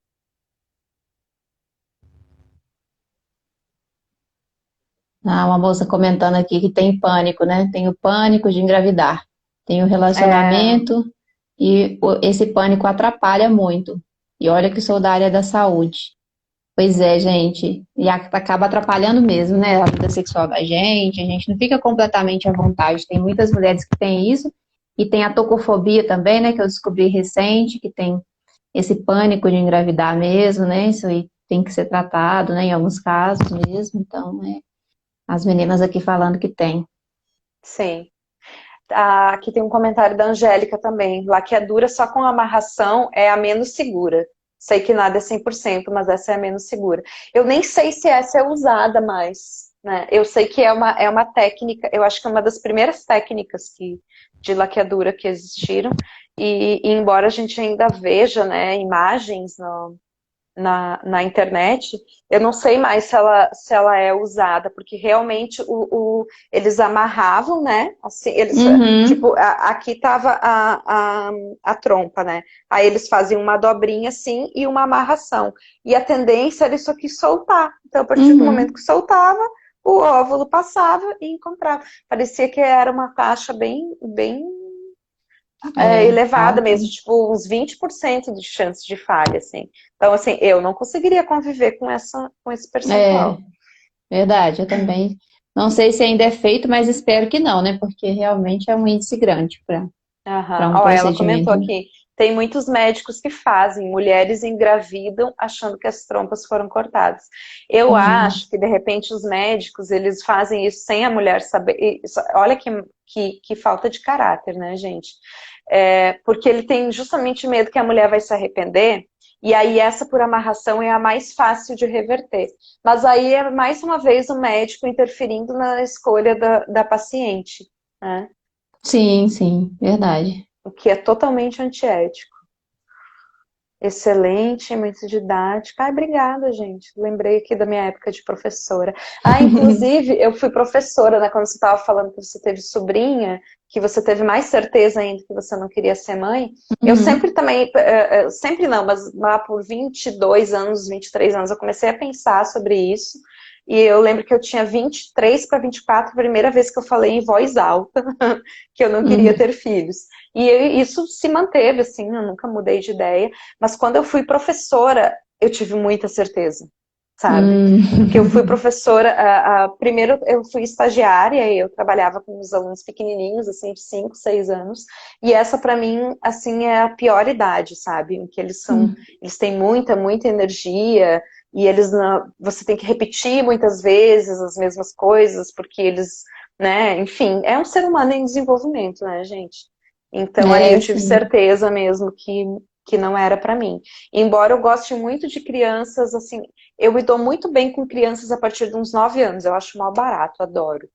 Ah, uma moça comentando aqui que tem pânico, né? Tem o pânico de engravidar, tem o É, relacionamento e esse pânico atrapalha muito. E olha que sou da área da saúde. Pois é, gente, e acaba atrapalhando mesmo, né? A vida sexual da gente, a gente não fica completamente à vontade. Tem muitas mulheres que têm isso, e tem a tocofobia também, né? Que eu descobri recente, que tem esse pânico de engravidar mesmo, né? Isso aí tem que ser tratado, né? Em alguns casos mesmo. Então, né? As meninas aqui falando que tem. sim. Ah, aqui tem um comentário da Angélica também. Laqueadura só com amarração é a menos segura. Sei que nada é 100%, mas essa é a menos segura. Eu nem sei se essa é usada mais, né? Eu sei que é uma técnica, eu acho que é uma das primeiras técnicas de laqueadura que existiram. E embora a gente ainda veja, né, imagens na internet, eu não sei mais se ela é usada, porque realmente eles amarravam, né? Assim, eles, Uhum, tipo, aqui tava a trompa, né? Aí eles faziam uma dobrinha assim e uma amarração. E a tendência era isso aqui soltar. Então, a partir do momento uhum. que soltava, o óvulo passava e encontrava. Parecia que era uma taxa bem É, elevada alta. mesmo, tipo uns 20% de chance de falha, assim. Então, assim, eu não conseguiria conviver com esse É, percentual. verdade, eu também. Não sei se ainda é feito, mas espero que não, né? Porque realmente é um índice grande para Aham. um Ó, ela comentou procedimento, né? aqui, tem muitos médicos que fazem, mulheres engravidam achando que as trompas foram cortadas. Eu Hum, acho que, de repente, os médicos, eles fazem isso sem a mulher saber. Olha que falta de caráter, né, gente? Porque ele tem justamente medo que a mulher vai se arrepender, e aí essa por amarração é a mais fácil de reverter. Mas aí é mais uma vez o médico interferindo na escolha da paciente, né? sim, sim, verdade. O que é totalmente antiético. Excelente, muito didática. Ai, obrigada, gente. Lembrei aqui da minha época de professora. Ah, inclusive, eu fui professora, né? Quando você estava falando que você teve sobrinha, que você teve mais certeza ainda que você não queria ser mãe. Eu Uhum, sempre também, sempre não, mas lá por 22 anos, 23 anos, eu comecei a pensar sobre isso. E eu lembro que eu tinha 23 para 24, a primeira vez que eu falei em voz alta que eu não queria uhum. ter filhos. E isso se manteve, assim, eu nunca mudei de ideia. Mas quando eu fui professora, eu tive muita certeza, sabe? Porque eu fui Hum. professora, primeiro eu fui estagiária e eu trabalhava com os alunos pequenininhos, assim, de 5, 6 anos, e essa para mim, assim, é a pior idade, sabe? Em que eles têm muita energia e eles não, você tem que repetir muitas vezes as mesmas coisas, porque eles, né, enfim, é um ser humano em desenvolvimento, né, gente? Então ali eu É, tive sim. certeza mesmo que não era para mim. Embora eu goste muito de crianças, assim, eu me dou muito bem com crianças a partir de uns 9 anos. Eu acho mal barato, adoro.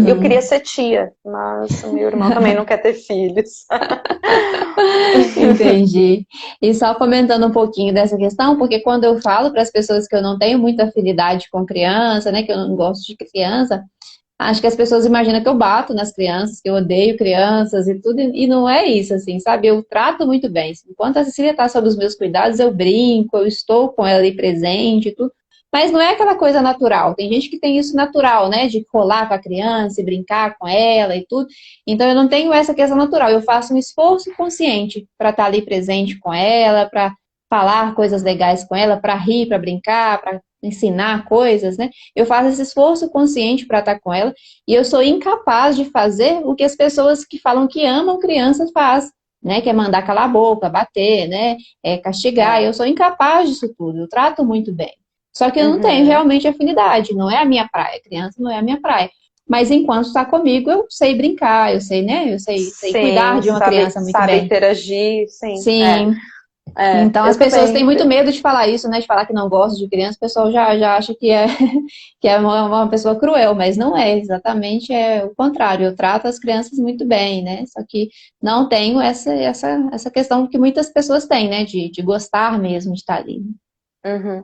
Eu queria Uhum. ser tia, mas o meu irmão também não quer ter filhos. Entendi. E só comentando um pouquinho dessa questão, porque quando eu falo para as pessoas que eu não tenho muita afinidade com criança, né, que eu não gosto de criança, acho que as pessoas imaginam que eu bato nas crianças, que eu odeio crianças e tudo, e não é isso, assim, sabe? Eu trato muito bem. Enquanto a Cecília está sob os meus cuidados, eu brinco, eu estou com ela ali presente e tudo. Mas não é aquela coisa natural. Tem gente que tem isso natural, né? De colar com a criança e brincar com ela e tudo. Então eu não tenho essa questão natural. Eu faço um esforço consciente para estar ali presente com ela, para falar coisas legais com ela, para rir, para brincar, para ensinar coisas, né? Eu faço esse esforço consciente para estar com ela e eu sou incapaz de fazer o que as pessoas que falam que amam crianças fazem, né? Que é mandar calar a boca, bater, né? Castigar. É. Eu sou incapaz disso tudo. Eu trato muito bem. Só que eu não tenho Uhum. realmente afinidade. Não é a minha praia. Criança não é a minha praia. Mas enquanto está comigo, eu sei brincar, eu sei, né? Eu sei cuidar Sim, de uma criança muito sabe bem. interagir, sim. Sim, então, as Eu pessoas têm também. muito medo de falar isso, né? De falar que não gosta de criança, o pessoal já acha que é, que é uma pessoa cruel, mas não é, exatamente é o contrário. Eu trato as crianças muito bem, né? Só que não tenho essa questão que muitas pessoas têm, né? De gostar mesmo de estar ali. Uhum.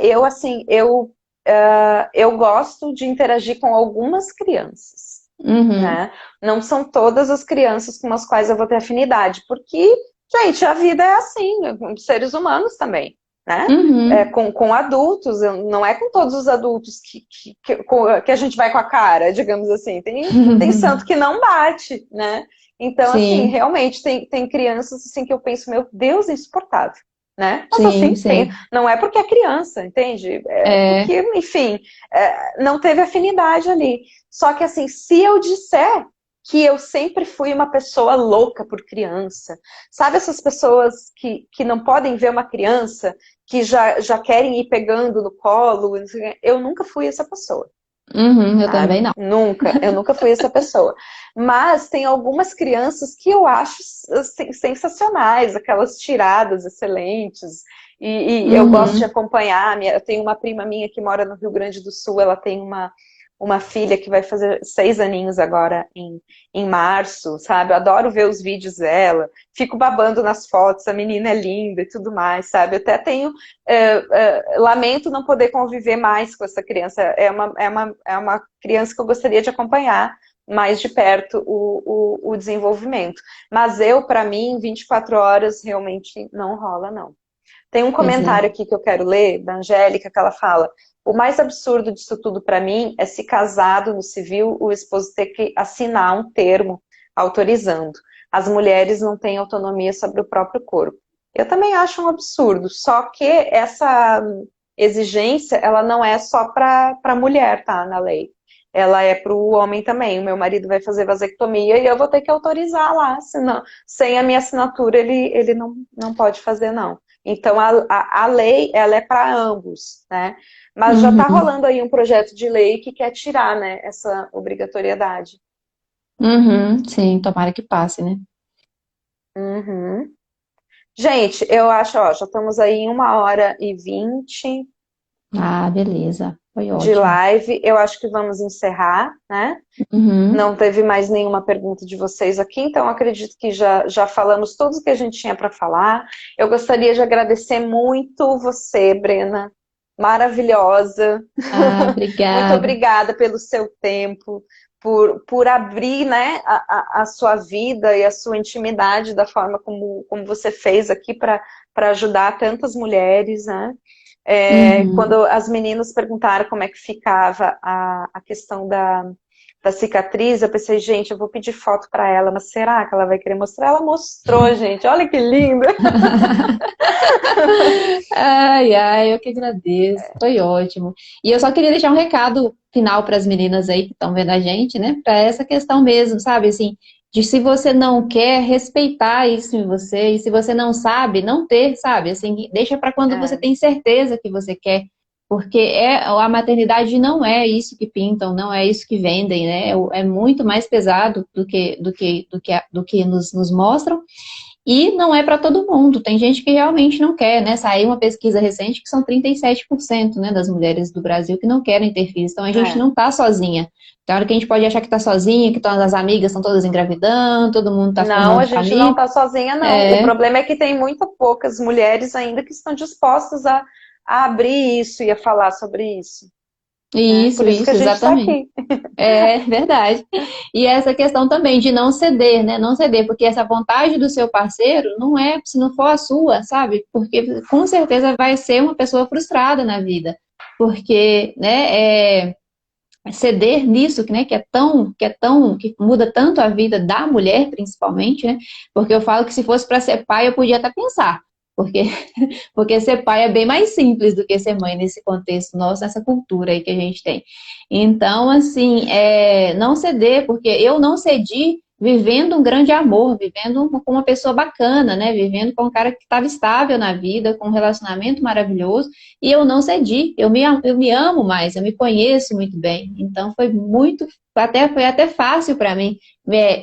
Eu assim, eu gosto de interagir com algumas crianças, Uhum, né? Não são todas as crianças com as quais eu vou ter afinidade, porque, gente, a vida é assim, seres humanos também, né? Uhum. Com adultos, não é com todos os adultos que a gente vai com a cara, digamos assim. Tem santo que não bate, né? Então, assim, Sim, realmente tem crianças assim que eu penso, meu Deus, é insuportável, né? Mas sim, assim, sim. não é porque é criança, entende? É É, porque, enfim, não teve afinidade ali. Só que assim, se eu disser que eu sempre fui uma pessoa louca por criança, sabe essas pessoas que não podem ver uma criança, que já querem ir pegando no colo, eu nunca fui essa pessoa. uhum, eu também Sabe? não. Eu nunca fui essa pessoa. Mas tem algumas crianças que eu acho assim, sensacionais, aquelas tiradas excelentes. E eu gosto de Uhum. acompanhar. Eu tenho uma prima minha que mora no Rio Grande do Sul, ela tem uma filha que vai fazer 6 aninhos agora em março, sabe? Eu adoro ver os vídeos dela, fico babando nas fotos, a menina é linda e tudo mais, sabe? Eu até tenho lamento não poder conviver mais com essa criança. É uma criança que eu gostaria de acompanhar mais de perto o desenvolvimento. Mas para mim, 24 horas realmente não rola, não. Tem um Pois é. comentário aqui que eu quero ler, da Angélica, que ela fala: o mais absurdo disso tudo para mim é se casado no civil, o esposo ter que assinar um termo autorizando. As mulheres não têm autonomia sobre o próprio corpo. Eu também acho um absurdo, só que essa exigência, ela não é só para a mulher, tá, na lei. Ela é para o homem também. O meu marido vai fazer vasectomia e eu vou ter que autorizar lá, senão, sem a minha assinatura ele não pode fazer, não. Então, a lei, ela é para ambos, né? Mas já está Uhum. rolando aí um projeto de lei que quer tirar, né, essa obrigatoriedade. Uhum. Sim, tomara que passe, né? Uhum. Gente, eu acho, ó, já estamos aí em 1h20 Ah, beleza. Foi de ótimo. live. Eu acho que vamos encerrar, né? Uhum. Não teve mais nenhuma pergunta de vocês aqui, então acredito que já falamos tudo o que a gente tinha para falar. Eu gostaria de agradecer muito você, Brena, maravilhosa. Ah, Muito obrigada. obrigada pelo seu tempo, por abrir, né, a sua vida e a sua intimidade da forma como você fez aqui para ajudar tantas mulheres, né? Uhum. Quando as meninas perguntaram como é que ficava a questão da cicatriz, eu pensei, gente, eu vou pedir foto para ela, mas será que ela vai querer mostrar? Ela mostrou, gente, olha que linda. Ai, ai, eu que agradeço. Foi ótimo. E eu só queria deixar um recado final para as meninas aí que estão vendo a gente, né? Para essa questão mesmo, sabe? Assim, de se você não quer, respeitar isso em você. E se você não sabe, não ter, sabe? Assim, deixa para quando você É, tem certeza que você quer. Porque a maternidade não é isso que pintam, não é isso que vendem, né? É muito mais pesado do que nos mostram. E não é para todo mundo, tem gente que realmente não quer, né? Saiu uma pesquisa recente que são 37%, né, das mulheres do Brasil que não querem ter filhos. Então a gente é. não tá sozinha. Tem hora que a gente pode achar que tá sozinha, que todas as amigas estão todas engravidando, todo mundo tá Não, a formando gente não família. está sozinha, não. O É, problema é que tem muito poucas mulheres ainda que estão dispostas a abrir isso e a falar sobre isso, né? Por isso que a isso, gente está exatamente. aqui. É verdade. E essa questão também de não ceder, né? Não ceder, porque essa vontade do seu parceiro não é, se não for a sua, sabe? Porque com certeza vai ser uma pessoa frustrada na vida. Porque, né, ceder nisso, né, que muda tanto a vida da mulher, principalmente, né? Porque eu falo que se fosse para ser pai, eu podia até pensar. Porque, porque ser pai é bem mais simples do que ser mãe nesse contexto nosso, nessa cultura aí que a gente tem. Então, assim, não ceder, porque eu não cedi vivendo um grande amor, vivendo com uma pessoa bacana, né? Vivendo com um cara que estava estável na vida, com um relacionamento maravilhoso, e eu não cedi. Eu me amo mais, eu me conheço muito bem. Então, foi até fácil para mim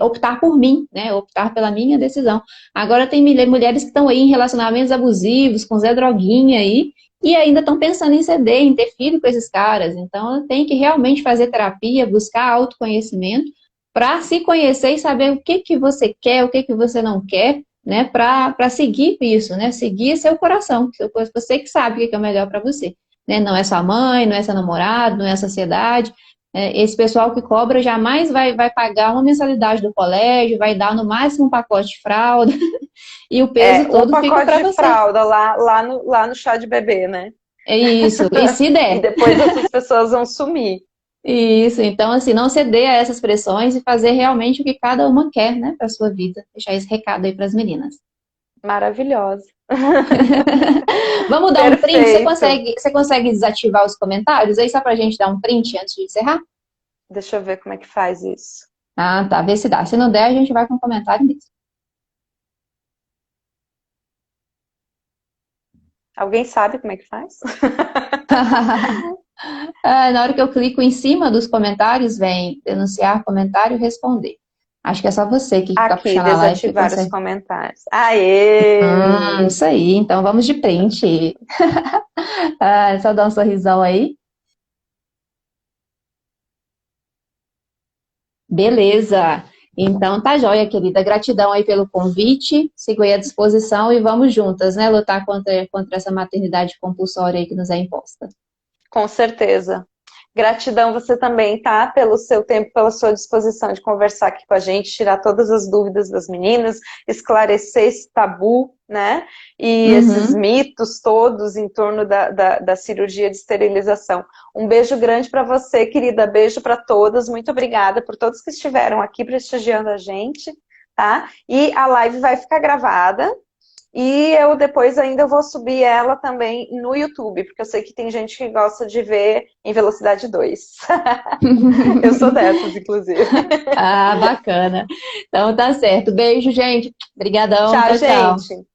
optar por mim, né? Optar pela minha decisão. Agora tem mulheres que estão aí em relacionamentos abusivos, com Zé Droguinha aí, e ainda estão pensando em ceder, em ter filho com esses caras. Então, tem que realmente fazer terapia, buscar autoconhecimento, para se conhecer e saber o que que você quer, o que que você não quer, né? Para seguir isso, né? Seguir seu coração, você que sabe o que que é o melhor para você, né? Não é sua mãe, não é seu namorado, não é a sociedade. Esse pessoal que cobra jamais vai pagar uma mensalidade do colégio, vai dar no máximo um pacote de fralda, e o peso Um todo fica pacote para de você. fralda lá no chá de bebê, né? É isso, e se E der. depois essas pessoas vão sumir. Isso, então, assim, não ceder a essas pressões e fazer realmente o que cada uma quer, né, para sua vida. Deixar esse recado aí para as meninas. Maravilhosa. Vamos dar um print? Perfeito. Você consegue desativar os comentários aí só para a gente dar um print antes de encerrar? Deixa eu ver como é que faz isso. Ah, tá, vê se dá. Se não der, a gente vai com comentário mesmo. Alguém sabe como é que faz? Na hora que eu clico em cima dos comentários, vem denunciar comentário e responder. Acho que é só você que está Aqui, puxando a live que desativar os consegue. comentários. Aê! Isso aí, então vamos de print. Só dar um sorrisão aí. Beleza. Então tá joia, querida. Gratidão aí pelo convite. Sigo aí à disposição e vamos juntas, né? Lutar contra essa maternidade compulsória aí que nos é imposta. Com certeza. Gratidão você também, tá? Pelo seu tempo, pela sua disposição de conversar aqui com a gente, tirar todas as dúvidas das meninas, esclarecer esse tabu, né? E esses Uhum. mitos todos em torno da cirurgia de esterilização. Um beijo grande para você, querida. Beijo para todas. Muito obrigada por todos que estiveram aqui prestigiando a gente, tá? E a live vai ficar gravada. E eu depois ainda vou subir ela também no YouTube, porque eu sei que tem gente que gosta de ver em velocidade 2. Eu sou dessas, inclusive. Bacana. Então tá certo. Beijo, gente. Obrigadão. Tchau, Tchau, tchau. gente.